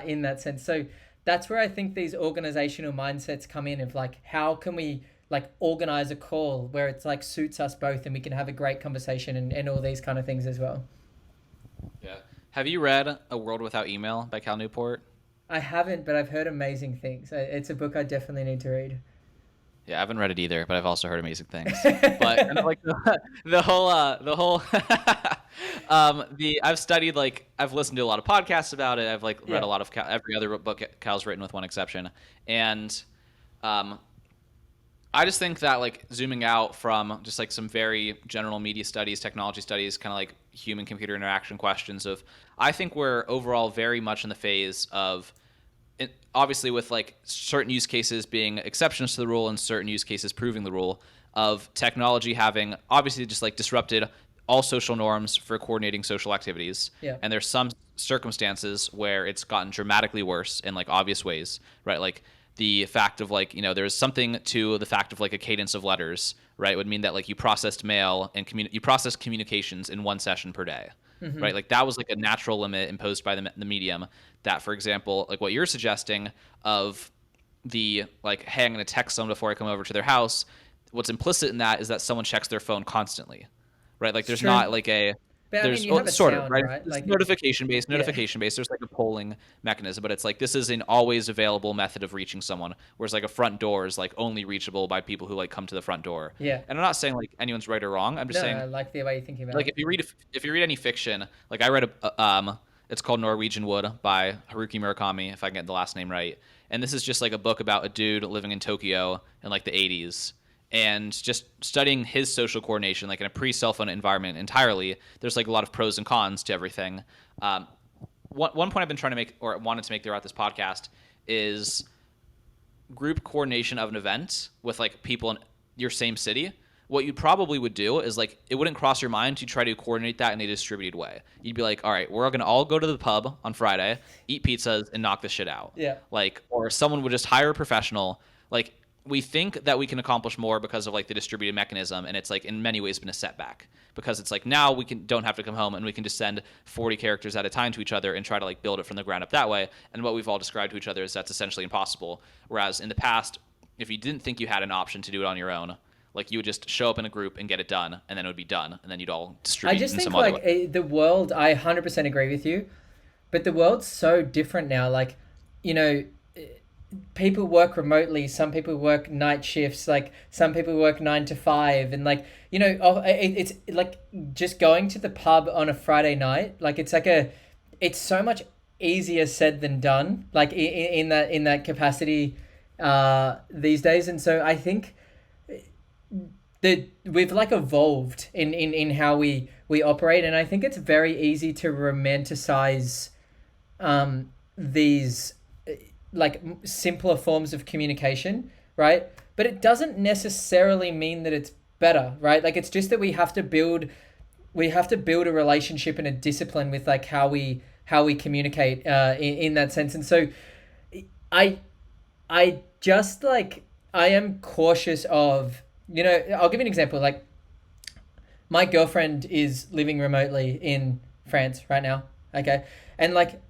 in that sense. So that's where I think these organizational mindsets come in, of like, how can we like organize a call where it's like suits us both and we can have a great conversation, and all these kind of things as well. Yeah. Have you read A World Without Email by Cal Newport? I haven't, but I've heard amazing things. It's a book I definitely need to read. Yeah, I haven't read it either, but I've also heard amazing things. But and like the whole I've studied, like, I've listened to a lot of podcasts about it. I've like read a lot of every other book Cal's written with one exception, and I just think that, like, zooming out from just like some very general media studies, technology studies, kind of like human computer interaction questions of, I think we're overall very much in the phase of, obviously with like certain use cases being exceptions to the rule and certain use cases proving the rule, of technology having obviously just like disrupted all social norms for coordinating social activities. Yeah. And there's some circumstances where it's gotten dramatically worse in like obvious ways, right? Like the fact of like, there's something to the fact of like a cadence of letters, right? It would mean that like you processed mail and you processed communications in one session per day. Mm-hmm. Right? Like that was like a natural limit imposed by the medium that, for example, like what you're suggesting of the like, hey, I'm going to text someone before I come over to their house. What's implicit in that is that someone checks their phone constantly, right? Like there's not like a, but, there's you have a sort sound, of, right? Right? Like notification based. There's like a polling mechanism, but it's like, this is an always available method of reaching someone. Whereas like a front door is like only reachable by people who like come to the front door. Yeah. And I'm not saying like anyone's right or wrong. I'm just saying, I like the way you're thinking about like, it. if you read any fiction, like I read it's called Norwegian Wood by Haruki Murakami, if I get the last name right. And this is just like a book about a dude living in Tokyo in like the 80s. And just studying his social coordination, like in a pre-cell phone environment entirely, there's like a lot of pros and cons to everything. One point I've been trying to make, or wanted to make throughout this podcast, is group coordination of an event with like people in your same city. What you probably would do is like, it wouldn't cross your mind to try to coordinate that in a distributed way. You'd be like, all right, we're going to all go to the pub on Friday, eat pizzas, and knock this shit out. Yeah. Like, or someone would just hire a professional. Like, we think that we can accomplish more because of like the distributed mechanism, and it's like in many ways been a setback, because it's like now we don't have to come home and we can just send 40 characters at a time to each other and try to like build it from the ground up that way. And what we've all described to each other is that's essentially impossible. Whereas in the past, if you didn't think you had an option to do it on your own, like you would just show up in a group and get it done, and then it would be done, and then you'd all distribute. I just think like the world, I 100% agree with you, but the world's so different now. Like, people work remotely. Some people work night shifts. Like some people work 9 to 5, and like, it's like just going to the pub on a Friday night. Like it's so much easier said than done. Like in that capacity these days, and so I think that we've like evolved in how we operate, and I think it's very easy to romanticize these like simpler forms of communication, right? But it doesn't necessarily mean that it's better, right? Like it's just that we have to build a relationship and a discipline with like how we communicate in that sense. And so I just like, I am cautious of, I'll give you an example. Like my girlfriend is living remotely in France right now. Okay. And like,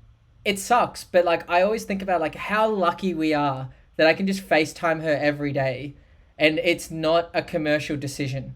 it sucks, but like, I always think about like how lucky we are that I can just FaceTime her every day and it's not a commercial decision.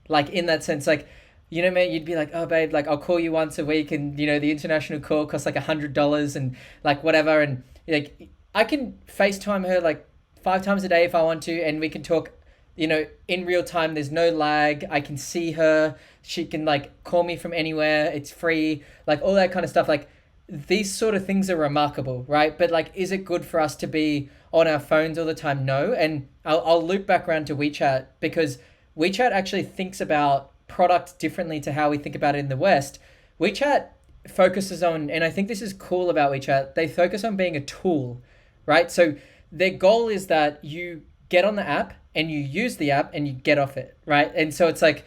Like in that sense, like, man, you'd be like, oh babe, like I'll call you once a week, and the international call costs like $100 and like whatever. And like, I can FaceTime her like 5 times a day if I want to, and we can talk, in real time. There's no lag. I can see her. She can like call me from anywhere. It's free, like all that kind of stuff. Like these sort of things are remarkable, right? But like, is it good for us to be on our phones all the time? No. And I'll loop back around to WeChat, because WeChat actually thinks about product differently to how we think about it in the West. WeChat focuses on, and I think this is cool about WeChat, they focus on being a tool, right? So their goal is that you get on the app and you use the app and you get off it, right? And so it's like,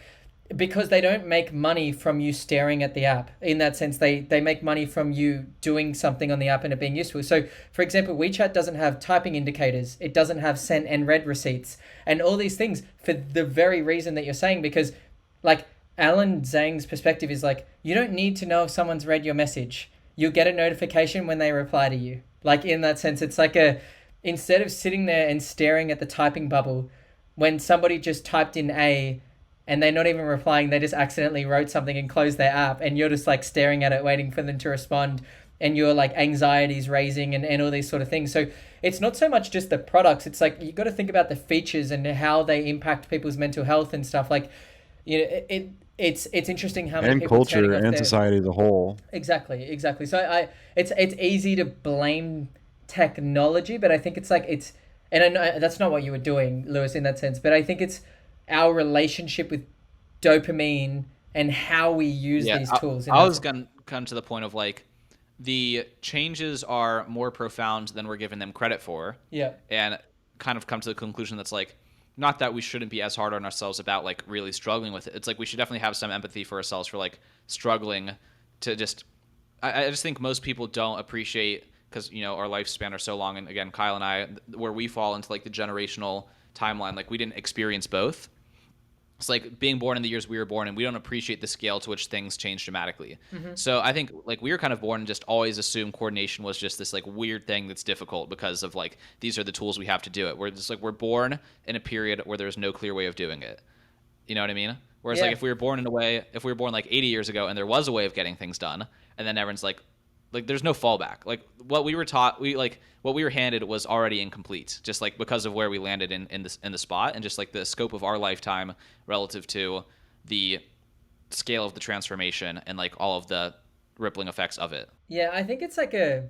because they don't make money from you staring at the app. In that sense, they make money from you doing something on the app and it being useful. So for example, WeChat doesn't have typing indicators. It doesn't have sent and read receipts and all these things for the very reason that you're saying, because like Alan Zhang's perspective is like, you don't need to know if someone's read your message. You'll get a notification when they reply to you. Like in that sense, it's like instead of sitting there and staring at the typing bubble, when somebody just typed in A and they're not even replying, they just accidentally wrote something and closed their app, and you're just like staring at it, waiting for them to respond, and your like anxiety's raising and all these sort of things. So it's not so much just the products. It's like you got to think about the features and how they impact people's mental health and stuff. Like, you know, it's interesting how many and people culture and society as a whole. Exactly. So it's easy to blame technology, but I think it's like and I know that's not what you were doing, Lewis, in that sense, but I think it's our relationship with dopamine and how we use these tools. I was gonna come to the point of like, the changes are more profound than we're giving them credit for. Yeah. And kind of come to the conclusion that's like, not that we shouldn't be as hard on ourselves about like really struggling with it. It's like we should definitely have some empathy for ourselves for like struggling to just, I just think most people don't appreciate, because, you know, our lifespan are so long. And again, Kyle and I, where we fall into like the generational timeline, like we didn't experience both. It's like being born in the years we were born, and we don't appreciate the scale to which things change dramatically. Mm-hmm. So I think like we were kind of born and just always assumed coordination was just this like weird thing that's difficult because of like, these are the tools we have to do it. We're just like, we're born in a period where there's no clear way of doing it. You know what I mean? Whereas like if we were born like 80 years ago and there was a way of getting things done, and then everyone's like there's no fallback. Like what we were taught, what we were handed was already incomplete, just like because of where we landed in the spot, and just like the scope of our lifetime relative to the scale of the transformation and like all of the rippling effects of it. Yeah, I think it's an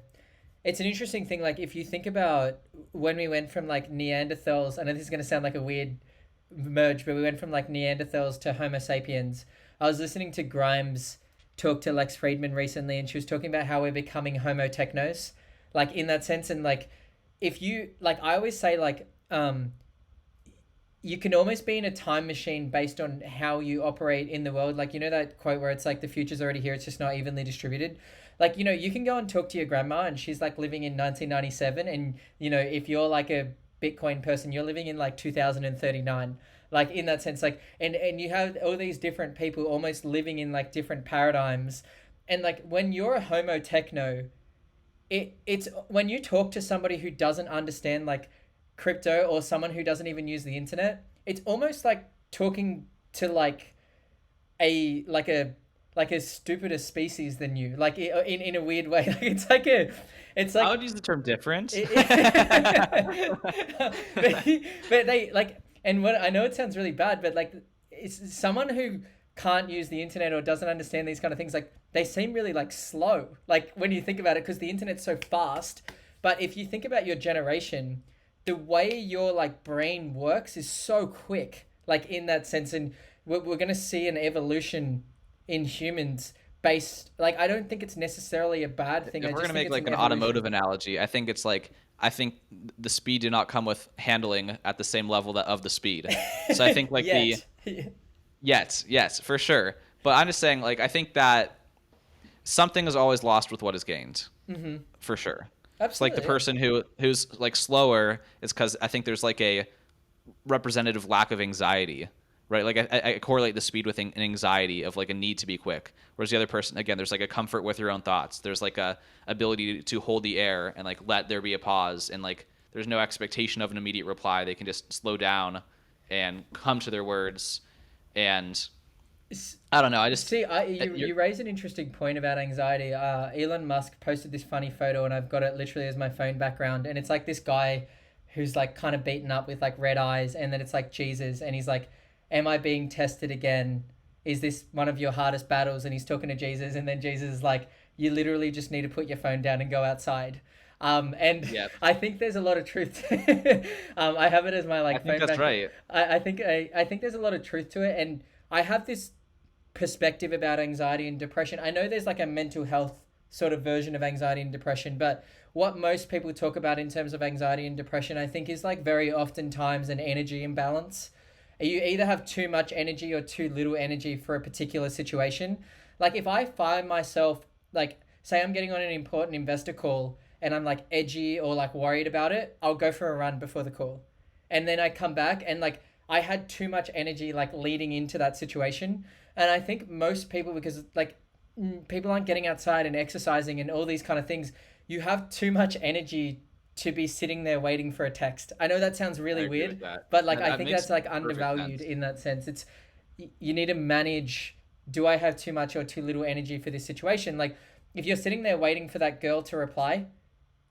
interesting thing. Like if you think about when we went from like Neanderthals, I know this is going to sound like a weird merge, but we went from like Neanderthals to Homo sapiens. I was listening to Grimes talk to Lex Friedman recently, and she was talking about how we're becoming Homo technos, like in that sense. And like, if you, like, I always say like, you can almost be in a time machine based on how you operate in the world. Like, you know that quote where it's like the future's already here, it's just not evenly distributed. Like, you know, you can go and talk to your grandma and she's like living in 1997, and you know, if you're like a Bitcoin person, you're living in like 2039. Like in that sense, like, and you have all these different people almost living in like different paradigms. And like when you're a Homo techno, it's when you talk to somebody who doesn't understand like crypto, or someone who doesn't even use the internet, it's almost like talking to like a stupider species than you, like in a weird way. Like it's like I would use the term different. But they like, and what I know, it sounds really bad, but like it's someone who can't use the internet or doesn't understand these kind of things. Like they seem really like slow, like when you think about it, because the internet's so fast. But if you think about your generation, the way your like brain works is so quick, like in that sense. And we're going to see an evolution in humans based, like, I don't think it's necessarily a bad thing. If we're going to make like an automotive analogy, I think it's like, I think the speed did not come with handling at the same level of the speed. So I think like yes, for sure. But I'm just saying, like, I think that something is always lost with what is gained, for sure. Absolutely. It's like the person who's like slower is because I think there's like a representative lack of anxiety, right? Like I correlate the speed with an anxiety of like a need to be quick. Whereas the other person, again, there's like a comfort with your own thoughts. There's like a ability to hold the air and like let there be a pause, and like there's no expectation of an immediate reply. They can just slow down and come to their words. And I don't know. I just see. You raise an interesting point about anxiety. Elon Musk posted this funny photo, and I've got it literally as my phone background. And it's like this guy who's like kind of beaten up with like red eyes, and then it's like Jesus, and he's like, "Am I being tested again? Is this one of your hardest battles?" And he's talking to Jesus, and then Jesus is like, "You literally just need to put your phone down and go outside." I think there's a lot of truth. I have it as my like. I think that's right. I think there's a lot of truth to it, and I have this perspective about anxiety and depression. I know there's like a mental health sort of version of anxiety and depression, but what most people talk about in terms of anxiety and depression, I think, is like very oftentimes an energy imbalance. You either have too much energy or too little energy for a particular situation. Like if I find myself, like, say I'm getting on an important investor call and I'm like edgy or like worried about it, I'll go for a run before the call. And then I come back and like I had too much energy like leading into that situation. And I think most people, because like people aren't getting outside and exercising and all these kind of things, you have too much energy to be sitting there waiting for a text. I know that sounds I really agree with weird, that. but like I That think makes that's like perfect undervalued sense. in that sense. It's you need to manage, do I have too much or too little energy for this situation? Like if you're sitting there waiting for that girl to reply,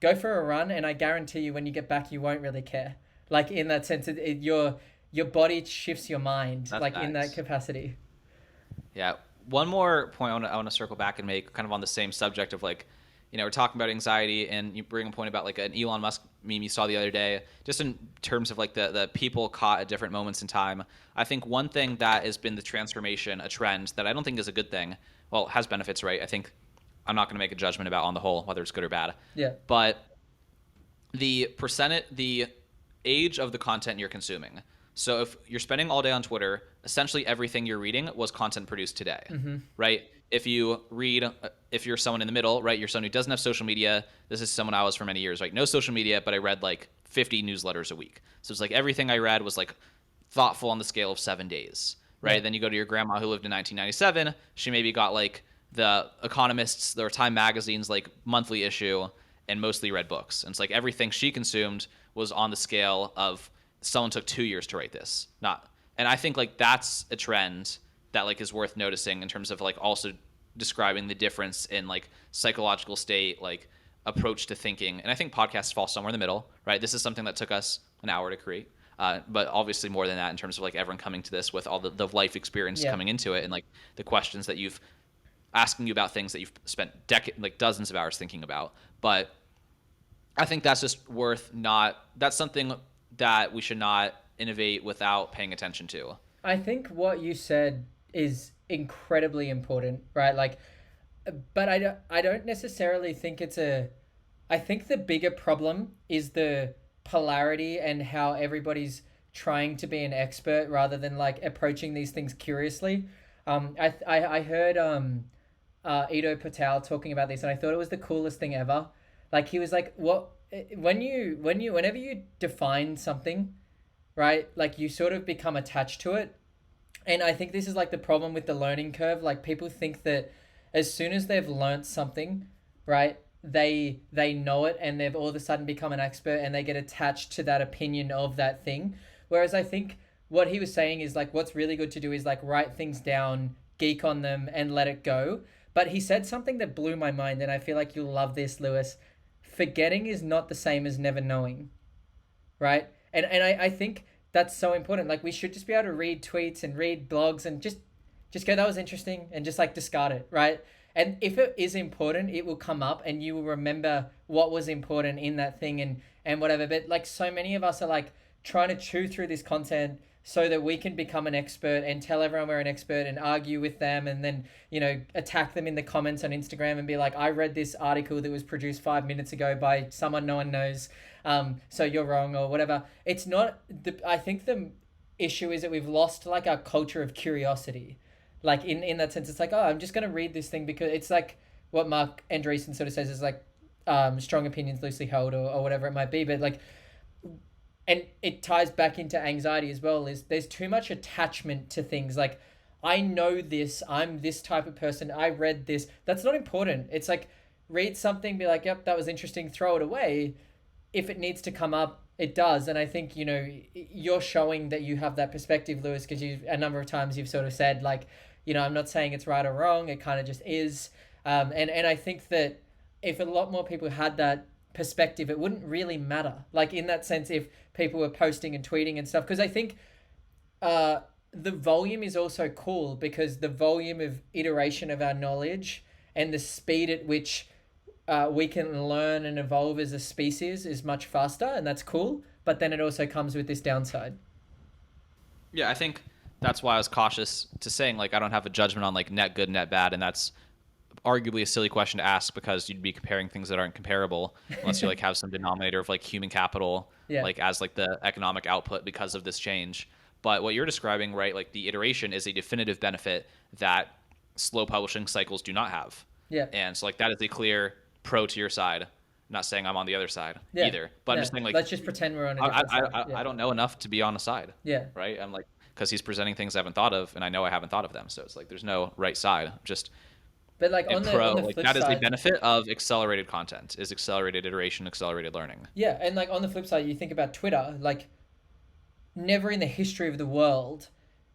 go for a run, and I guarantee you when you get back you won't really care. Like in that sense, your body shifts your mind That's like in that facts. capacity. Yeah. One more point I want to circle back and make, kind of on the same subject of like, we're talking about anxiety, and you bring a point about like an Elon Musk meme you saw the other day, just in terms of like the people caught at different moments in time. I think one thing that has been the transformation, a trend that I don't think is a good thing, well, it has benefits, right? I think I'm not going to make a judgment about on the whole whether it's good or bad, Yeah. but the age of the content you're consuming. So if you're spending all day on Twitter, essentially everything you're reading was content produced today, right? If you're someone in the middle, right? You're someone who doesn't have social media. This is someone I was for many years, right? No social media, but I read like 50 newsletters a week. So it's like everything I read was like thoughtful on the scale of 7 days, right? Yeah. Then you go to your grandma who lived in 1997. She maybe got like the Economist's or Time Magazine's like monthly issue and mostly read books. And it's like everything she consumed was on the scale of someone took 2 years to write this. Not, and I think like that's a trend that like is worth noticing in terms of like also describing the difference in like psychological state, like approach to thinking. And I think podcasts fall somewhere in the middle, right? This is something that took us an hour to create. But obviously more than that in terms of like everyone coming to this with all the life experience Yeah. coming into it, and like the questions that you've asking you about things that you've spent like dozens of hours thinking about. But I think that's just that's something that we should not innovate without paying attention to. I think what you said is incredibly important, right? Like, but I don't necessarily think it's a. I think the bigger problem is the polarity and how everybody's trying to be an expert rather than like approaching these things curiously. I heard Ido Patel talking about this, and I thought it was the coolest thing ever. Like he was like, "What whenever you define something, right? Like you sort of become attached to it, and I think this is like the problem with the learning curve. Like people think that as soon as they've learned something, right, they know it and they've all of a sudden become an expert and they get attached to that opinion of that thing. Whereas I think what he was saying is like what's really good to do is like write things down, geek on them, and let it go. But he said something that blew my mind, and I feel like you'll love this, Lewis. Forgetting is not the same as never knowing, right? And I think that's so important. Like we should just be able to read tweets and read blogs and just go, that was interesting, and just like discard it, right? And if it is important, it will come up and you will remember what was important in that thing and whatever. But like so many of us are like trying to chew through this content so that we can become an expert and tell everyone we're an expert and argue with them, and then attack them in the comments on Instagram and be like, I read this article that was produced 5 minutes ago by someone no one knows, so you're wrong or whatever. It's not I think the issue is that we've lost like our culture of curiosity. Like in that sense, it's like, oh, I'm just gonna read this thing because it's like what Mark Andreessen sort of says is like strong opinions loosely held, or whatever it might be. But like, and it ties back into anxiety as well, is there's too much attachment to things. Like, I know this, I'm this type of person, I read this. That's not important. It's like, read something, be like, yep, that was interesting, throw it away. If it needs to come up, it does. And I think you're showing that you have that perspective, Lewis, because you a number of times you've sort of said like, I'm not saying it's right or wrong, it kind of just is. And I think that if a lot more people had that perspective, it wouldn't really matter. Like in that sense, if people were posting and tweeting and stuff, because I think the volume is also cool, because the volume of iteration of our knowledge and the speed at which we can learn and evolve as a species is much faster, and that's cool. But then it also comes with this downside. Yeah, I think that's why I was cautious to saying like I don't have a judgment on like net good, net bad, and that's arguably a silly question to ask because you'd be comparing things that aren't comparable unless you like have some denominator of like human capital, Yeah. like as like the economic output because of this change. But what you're describing, right, like the iteration is a definitive benefit that slow publishing cycles do not have. Yeah. And so like that is a clear pro to your side. I'm not saying I'm on the other side either, but I'm just saying like let's just pretend we're on a different side. I don't know enough to be on a side. Yeah. Right. I'm like, because he's presenting things I haven't thought of, and I know I haven't thought of them. So it's like there's no right side. Just But like on the like flip that side, is the benefit of accelerated content, is accelerated iteration, accelerated learning. yeah, and like on the flip side, you think about Twitter, like never in the history of the world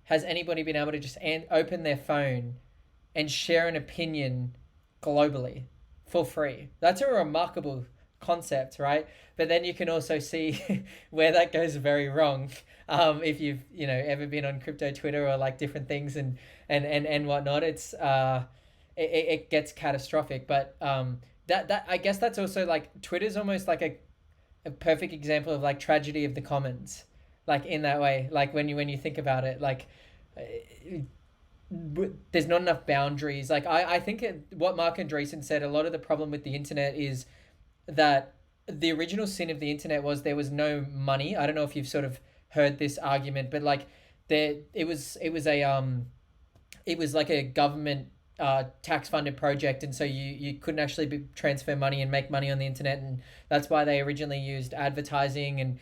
has anybody been able to just open their phone and share an opinion globally for free. That's a remarkable concept, right? But then you can also see where that goes very wrong. If you've ever been on crypto Twitter or like different things and whatnot, it gets catastrophic. But that I guess that's also like Twitter's almost like a perfect example of like tragedy of the commons, like in that way. Like when you think about it, like there's not enough boundaries. Like I think what Mark Andreessen said, a lot of the problem with the internet is that the original sin of the internet was there was no money. I don't know if you've sort of heard this argument, but like it was like a government tax funded project, and so you couldn't actually transfer money and make money on the internet, and that's why they originally used advertising, and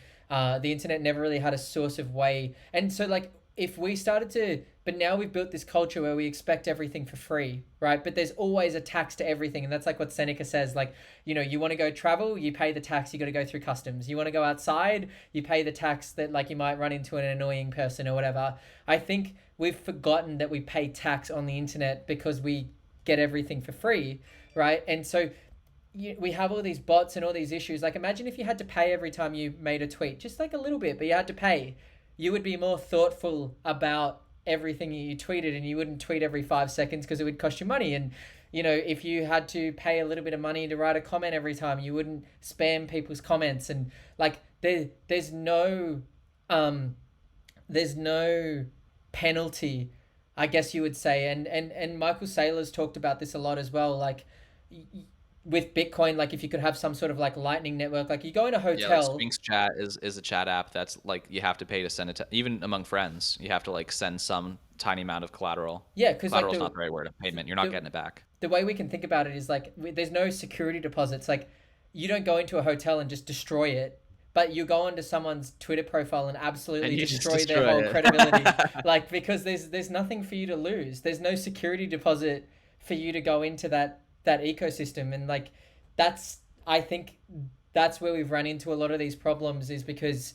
the internet never really had a source of way. And so like if we started to, but now we've built this culture where we expect everything for free, right? But there's always a tax to everything, and that's like what Seneca says, like, you want to go travel, you pay the tax, you got to go through customs. You want to go outside, you pay the tax that like you might run into an annoying person or whatever. I think we've forgotten that we pay tax on the internet because we get everything for free, right? And so we have all these bots and all these issues. Like imagine if you had to pay every time you made a tweet, just like a little bit, but you had to pay. You would be more thoughtful about everything you tweeted, and you wouldn't tweet every 5 seconds because it would cost you money. And if you had to pay a little bit of money to write a comment every time, you wouldn't spam people's comments. And like there's no penalty, I guess you would say. And Michael Saylor's talked about this a lot as well, like with Bitcoin, like if you could have some sort of like lightning network, like you go in a hotel. Yeah, like Sphinx Chat is a chat app that's like you have to pay to send it to, even among friends, you have to like send some tiny amount of collateral. Yeah, because collateral's not the right word. Payment, you're not getting it back. The way we can think about it is like there's no security deposits. Like you don't go into a hotel and just destroy it, but you go onto someone's Twitter profile and absolutely destroy their whole credibility. Like because there's nothing for you to lose. There's no security deposit for you to go into that ecosystem. And like I think that's where we've run into a lot of these problems, is because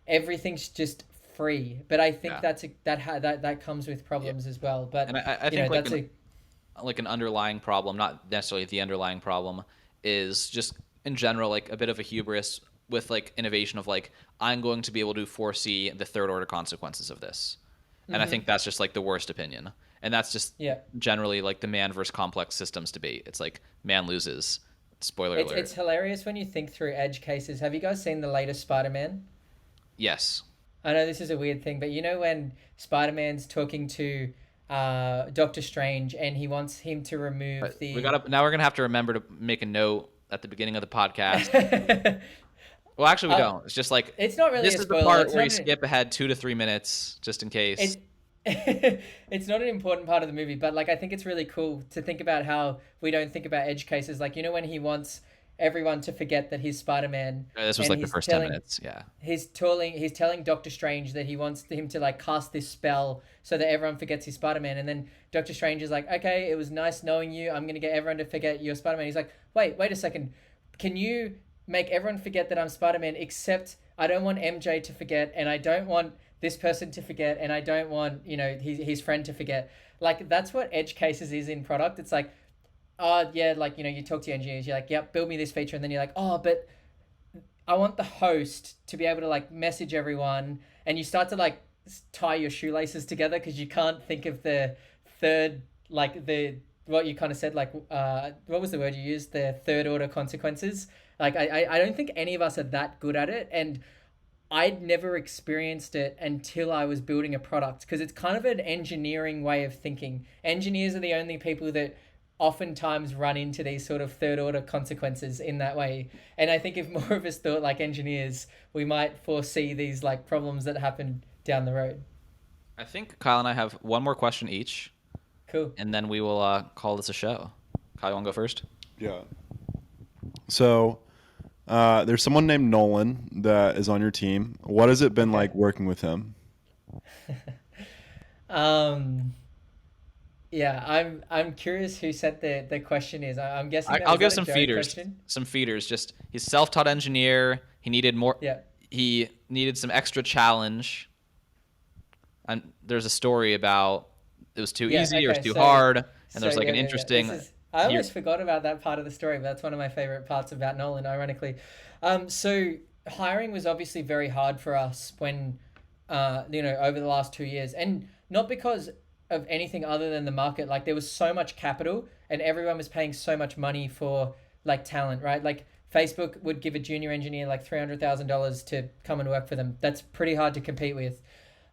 everything's just free. But I think that comes with problems as well. But and I think like an underlying problem, not necessarily the underlying problem, is just in general like a bit of a hubris with like innovation of like, I'm going to be able to foresee the third order consequences of this. And I think that's just like the worst opinion. And that's just generally like the man versus complex systems debate. It's like man loses. Spoiler alert. It's hilarious when you think through edge cases. Have you guys seen the latest Spider-Man? Yes. I know this is a weird thing, but when Spider-Man's talking to Doctor Strange and he wants him to remove now we're gonna have to remember to make a note at the beginning of the podcast. Well, actually, we don't. It's just like it's not really. This is the part where you skip ahead 2 to 3 minutes just in case. It's not an important part of the movie, but like I think it's really cool to think about how we don't think about edge cases. Like when he wants everyone to forget that he's Spider-Man. This was like the first 10 minutes. Yeah. He's telling Doctor Strange that he wants him to like cast this spell so that everyone forgets he's Spider-Man. And then Doctor Strange is like, okay, it was nice knowing you. I'm gonna get everyone to forget you're Spider-Man. He's like, wait a second. Can you make everyone forget that I'm Spider-Man, except I don't want MJ to forget, and I don't want this person to forget, and I don't want, his friend to forget. Like, that's what edge cases is in product. It's like, oh, yeah, like, you talk to engineers, you're like, yep, build me this feature, and then you're like, oh, but I want the host to be able to, like, message everyone, and you start to, like, tie your shoelaces together because you can't think of the third, like, what you kind of said, like, what was the word you used? The third order consequences. Like, I don't think any of us are that good at it, and I'd never experienced it until I was building a product, because it's kind of an engineering way of thinking. Engineers are the only people that oftentimes run into these sort of third order consequences in that way. And I think if more of us thought like engineers, we might foresee these like problems that happen down the road. I think Kyle and I have one more question each. Cool. And then we will call this a show. Kyle, you want to go first? Yeah. So there's someone named Nolan that is on your team. What has it been like working with him? Um, yeah, I'm curious who sent the question is. I'm guessing that I'll was give that a some Joe feeders. question? Some feeders. Just he's self-taught engineer. He needed more. Yeah. He needed some extra challenge. And there's a story about it was too Yeah, easy or it's okay. too So hard, and so there's like yeah, an yeah, yeah. This interesting. is I Here, almost forgot about that part of the story, but that's one of my favorite parts about Nolan, ironically. So hiring was obviously very hard for us when over the last 2 years. And not because of anything other than the market. Like there was so much capital and everyone was paying so much money for like talent, right? Like Facebook would give a junior engineer like $300,000 to come and work for them. That's pretty hard to compete with.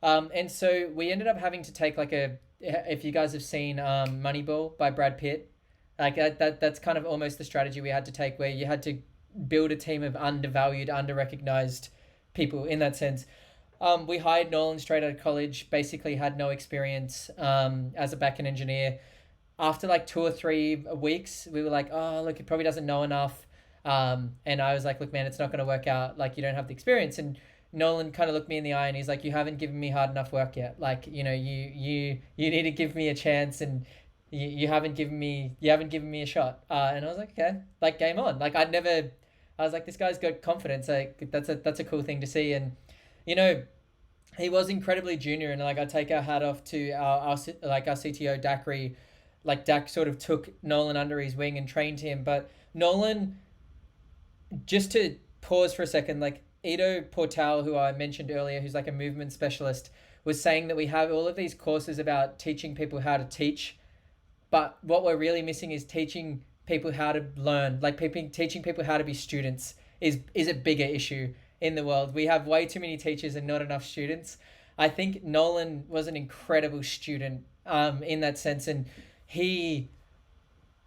And so we ended up having to take like if you guys have seen Moneyball by Brad Pitt, like that's kind of almost the strategy we had to take, where you had to build a team of undervalued, underrecognized people in that sense. We hired Nolan straight out of college, basically had no experience as a backend engineer. After like 2 or 3 weeks, we were like, oh, look, he probably doesn't know enough. And I was like, look, man, it's not going to work out. Like, you don't have the experience. And Nolan kind of looked me in the eye and he's like, you haven't given me hard enough work yet. Like, you need to give me a chance, and you haven't given me a shot. And I was like, okay, like game on. Like I was like, this guy's got confidence. Like that's a cool thing to see. And you know, he was incredibly junior, and like I take our hat off to our CTO Dacry. Like Dak sort of took Nolan under his wing and trained him. But Nolan, just to pause for a second, like Ido Portal, who I mentioned earlier, who's like a movement specialist, was saying that we have all of these courses about teaching people how to teach, but what we're really missing is teaching people how to learn. Like teaching people how to be students is a bigger issue in the world. We have way too many teachers and not enough students. I think Nolan was an incredible student in that sense, and he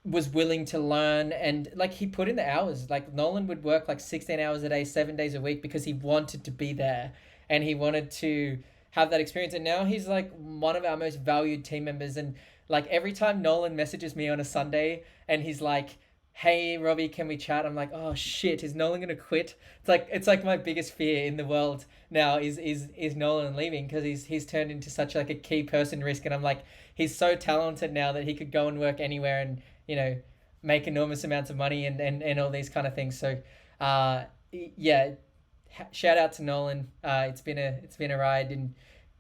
was willing to learn, and like he put in the hours. Like Nolan would work like 16 hours a day, 7 days a week, because he wanted to be there and he wanted to have that experience. And now he's like one of our most valued team members. And like every time Nolan messages me on a Sunday and he's like, hey Robbie, can we chat? I'm like, oh shit, is Nolan gonna quit? It's like my biggest fear in the world now is Nolan leaving, because he's turned into such like a key person risk. And I'm like, he's so talented now that he could go and work anywhere and you know make enormous amounts of money and all these kind of things. So yeah, shout out to Nolan. It's been a ride, and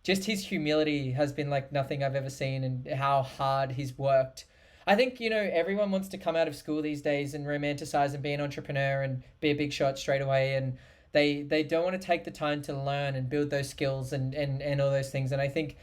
just his humility has been like nothing I've ever seen, and how hard he's worked. I think everyone wants to come out of school these days and romanticize and be an entrepreneur and be a big shot straight away, and they don't want to take the time to learn and build those skills and all those things. And I think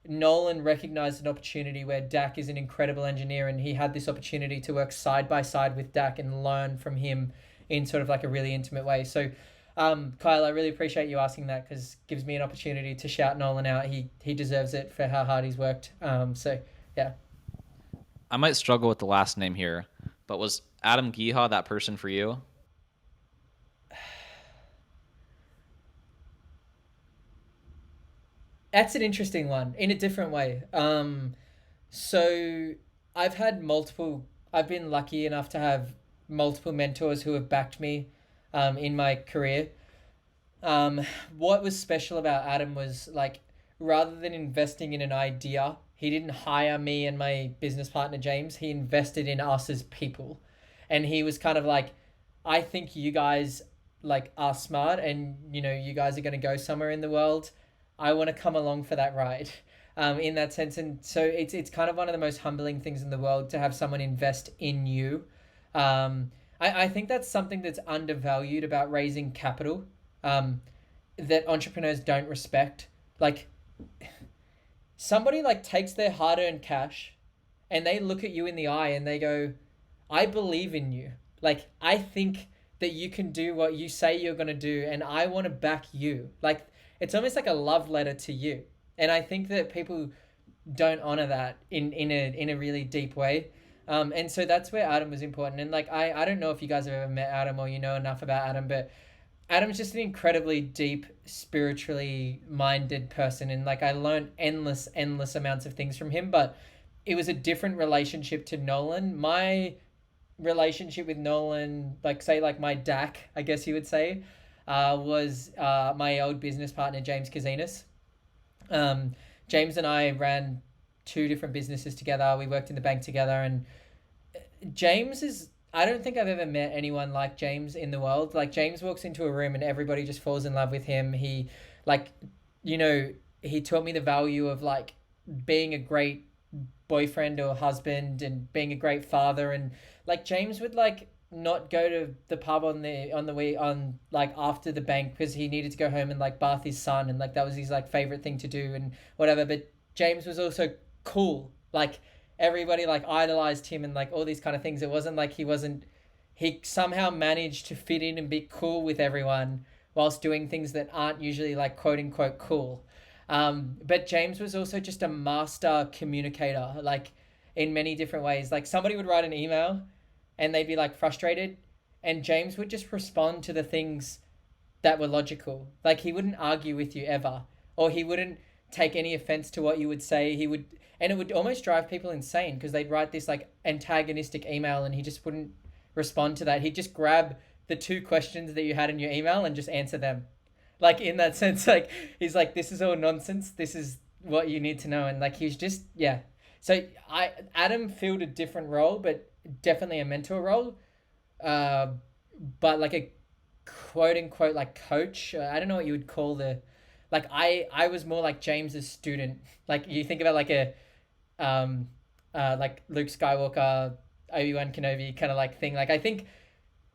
Nolan recognized an opportunity where Dak is an incredible engineer, and he had this opportunity to work side by side with Dak and learn from him in sort of like a really intimate way. So, Kyle, I really appreciate you asking that, because it gives me an opportunity to shout Nolan out. He deserves it for how hard he's worked. So, yeah. I might struggle with the last name here, but was Adam Geha that person for you? That's an interesting one in a different way. So I've been lucky enough to have multiple mentors who have backed me in my career. Um, what was special about Adam was like, rather than investing in an idea, he didn't hire me and my business partner James. He invested in us as people, and he was kind of like, I think you guys like are smart, and you guys are going to go somewhere in the world. I want to come along for that ride. In that sense. And so it's kind of one of the most humbling things in the world to have someone invest in you. I think that's something that's undervalued about raising capital, that entrepreneurs don't respect. Like, somebody like takes their hard-earned cash and they look at you in the eye and they go, I believe in you. Like, I think that you can do what you say you're going to do, and I want to back you. Like, it's almost like a love letter to you. And I think that people don't honor that in a really deep way. And so that's where Adam was important. And like, I don't know if you guys have ever met Adam or you know enough about Adam, but Adam's just an incredibly deep, spiritually minded person. And like, I learned endless amounts of things from him, but it was a different relationship to Nolan. My relationship with Nolan, like say like my DAC, I guess you would say, was my old business partner, James Kazinas. James and I ran 2 different businesses together. We worked in the bank together, and James is, I don't think I've ever met anyone like James in the world. Like, James walks into a room and everybody just falls in love with him. He, like, you know, he taught me the value of like being a great boyfriend or husband and being a great father. And like, James would like not go to the pub on the way on like after the bank because he needed to go home and like bath his son, and like that was his like favorite thing to do and whatever. But James was also cool. Like, everybody like idolized him and like all these kind of things. It wasn't like he somehow managed to fit in and be cool with everyone whilst doing things that aren't usually like quote unquote cool. But James was also just a master communicator, like in many different ways. Like, somebody would write an email and they'd be like frustrated, and James would just respond to the things that were logical. Like, he wouldn't argue with you ever, or he wouldn't take any offense to what you would say. He would, and it would almost drive people insane because they'd write this like antagonistic email and he just wouldn't respond to that. He'd just grab the 2 questions that you had in your email and just answer them. Like, in that sense, like, he's like, this is all nonsense. This is what you need to know. And like, he's just, yeah. So Adam filled a different role, but definitely a mentor role. But like a quote unquote, like coach, I don't know what you would call like, I was more like James's student. Like, you think about like like Luke Skywalker, Obi-Wan Kenobi kind of like thing. Like, I think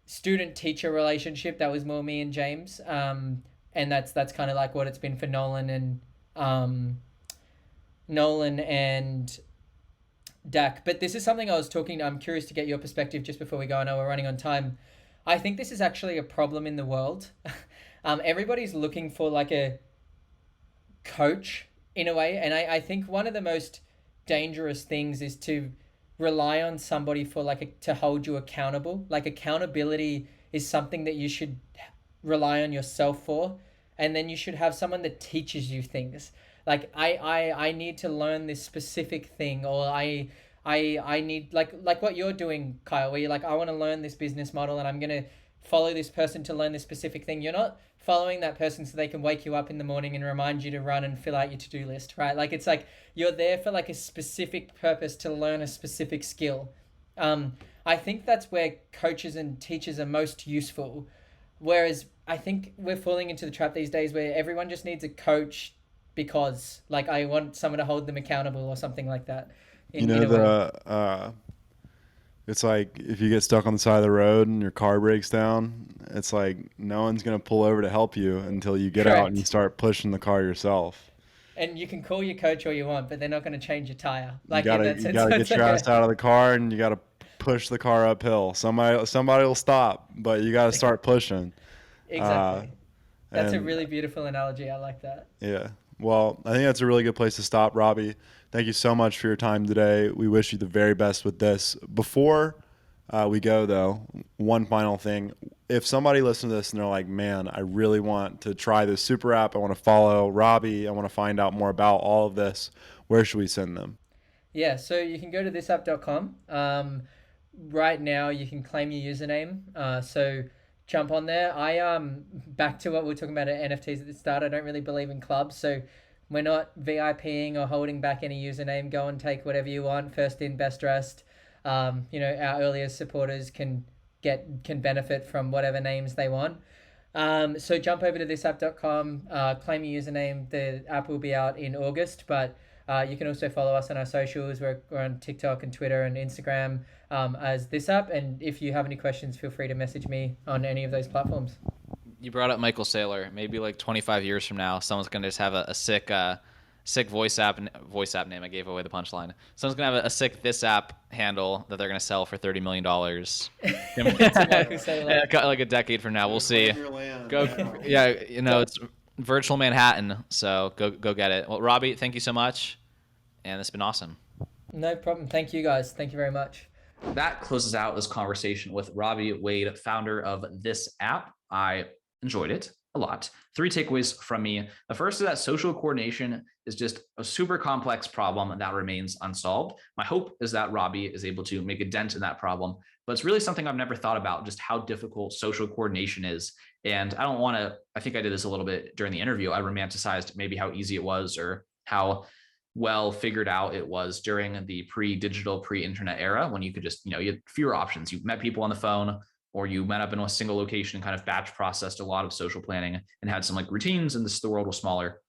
student teacher relationship, that was more me and James. And that's kind of like what it's been for Nolan and Dak. But this is something I'm curious to get your perspective just before we go. I know we're running on time. I think this is actually a problem in the world. Everybody's looking for like a coach in a way. And I think one of the most dangerous things is to rely on somebody for to hold you accountable. Like, accountability is something that you should rely on yourself for, and then you should have someone that teaches you things. Like, I need to learn this specific thing, or I need like what you're doing, Kyle, where you're like, I want to learn this business model and I'm going to follow this person to learn this specific thing. You're not following that person so they can wake you up in the morning and remind you to run and fill out your to-do list, right? Like, it's like you're there for like a specific purpose to learn a specific skill. I think that's where coaches and teachers are most useful. Whereas I think we're falling into the trap these days where everyone just needs a coach because, like, I want someone to hold them accountable or something like that. It's like if you get stuck on the side of the road and your car breaks down, it's like no one's going to pull over to help you until you get Correct. out and you start pushing the car yourself. And you can call your coach all you want, but they're not going to change your tire. Like, you gotta get your ass out of the car and you gotta push the car uphill. Somebody will stop, but you gotta start pushing. Exactly. That's a really beautiful analogy. I like that. Yeah. Well, I think that's a really good place to stop, Robbie. Thank you so much for your time today. We wish you the very best with this. Before we go, though, one final thing. If somebody listens to this and they're like, man, I really want to try this super app, I want to follow Robbie, I want to find out more about all of this, where should we send them? Yeah, so you can go to thisapp.com. Right now, you can claim your username. So jump on there. Back to what we were talking about at NFTs at the start, I don't really believe in clubs, so we're not VIPing or holding back any username. Go and take whatever you want, first in, best dressed. Our earliest supporters can benefit from whatever names they want. So jump over to thisapp.com, claim your username. The app will be out in August, but you can also follow us on our socials. We're on TikTok and Twitter and Instagram as ThisApp. And if you have any questions, feel free to message me on any of those platforms. You brought up Michael Saylor. Maybe like 25 years from now, someone's going to just have a sick voice app name. I gave away the punchline. Someone's going to have a sick ThisApp handle that they're going to sell for $30 million. Like a decade from now. We'll see. It's virtual Manhattan. So go get it. Well, Robbie, thank you so much. And it's been awesome. No problem. Thank you, guys. Thank you very much. That closes out this conversation with Robbie Wade, founder of ThisApp. I enjoyed it a lot. 3 takeaways from me. The first is that social coordination is just a super complex problem that remains unsolved. My hope is that Robbie is able to make a dent in that problem, but it's really something I've never thought about, just how difficult social coordination is. And I think I did this a little bit during the interview. I romanticized maybe how easy it was or how well figured out it was during the pre-digital, pre-internet era, when you could just, you had fewer options. You met people on the phone, or you met up in a single location and kind of batch processed a lot of social planning and had some like routines, and the world was smaller.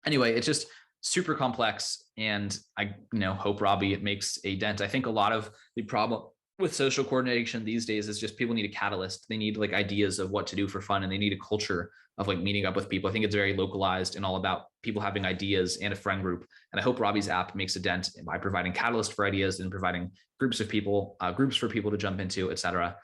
Anyway, it's just super complex, and I hope Robbie makes a dent. I think a lot of the problem with social coordination these days is just people need a catalyst. They need like ideas of what to do for fun, and they need a culture of like meeting up with people. I think it's very localized and all about people having ideas and a friend group. And I hope Robbie's app makes a dent by providing catalyst for ideas and providing groups of people, groups for people to jump into, etc.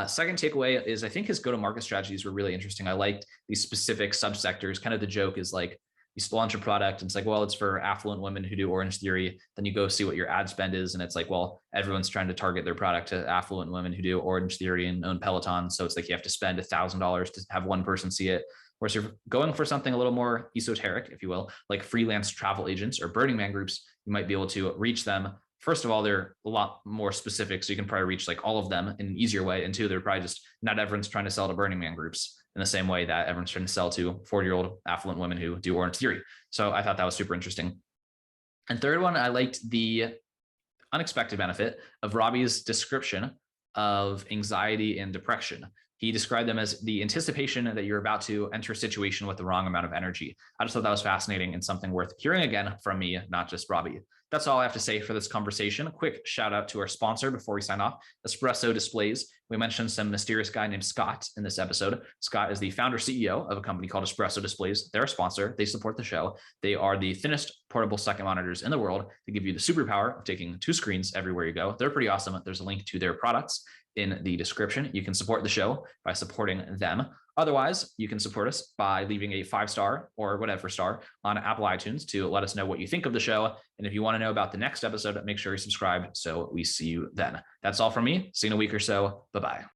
Second takeaway is I think his go-to-market strategies were really interesting. I liked these specific subsectors. Kind of the joke is like, you launch a product and it's like, well, it's for affluent women who do Orange Theory. Then you go see what your ad spend is. And it's like, well, everyone's trying to target their product to affluent women who do Orange Theory and own Peloton. So it's like you have to spend $1,000 to have one person see it. Whereas you're going for something a little more esoteric, if you will, like freelance travel agents or Burning Man groups, you might be able to reach them. First of all, they're a lot more specific. So you can probably reach like all of them in an easier way. And two, they're probably just not everyone's trying to sell to Burning Man groups in the same way that everyone's trying to sell to 40-year-old affluent women who do Orange Theory. So I thought that was super interesting. And third one, I liked the unexpected benefit of Robbie's description of anxiety and depression. He described them as the anticipation that you're about to enter a situation with the wrong amount of energy. I just thought that was fascinating and something worth hearing again from me, not just Robbie. That's all I have to say for this conversation. A quick shout out to our sponsor before we sign off, Espresso Displays. We mentioned some mysterious guy named Scott in this episode. Scott is the founder CEO of a company called Espresso Displays. They're a sponsor. They support the show. They are the thinnest portable second monitors in the world. They give you the superpower of taking 2 screens everywhere you go. They're pretty awesome. There's a link to their products in the description. You can support the show by supporting them. Otherwise, you can support us by leaving a 5-star or whatever star on Apple iTunes to let us know what you think of the show. And if you want to know about the next episode, make sure you subscribe so we see you then. That's all from me. See you in a week or so. Bye-bye.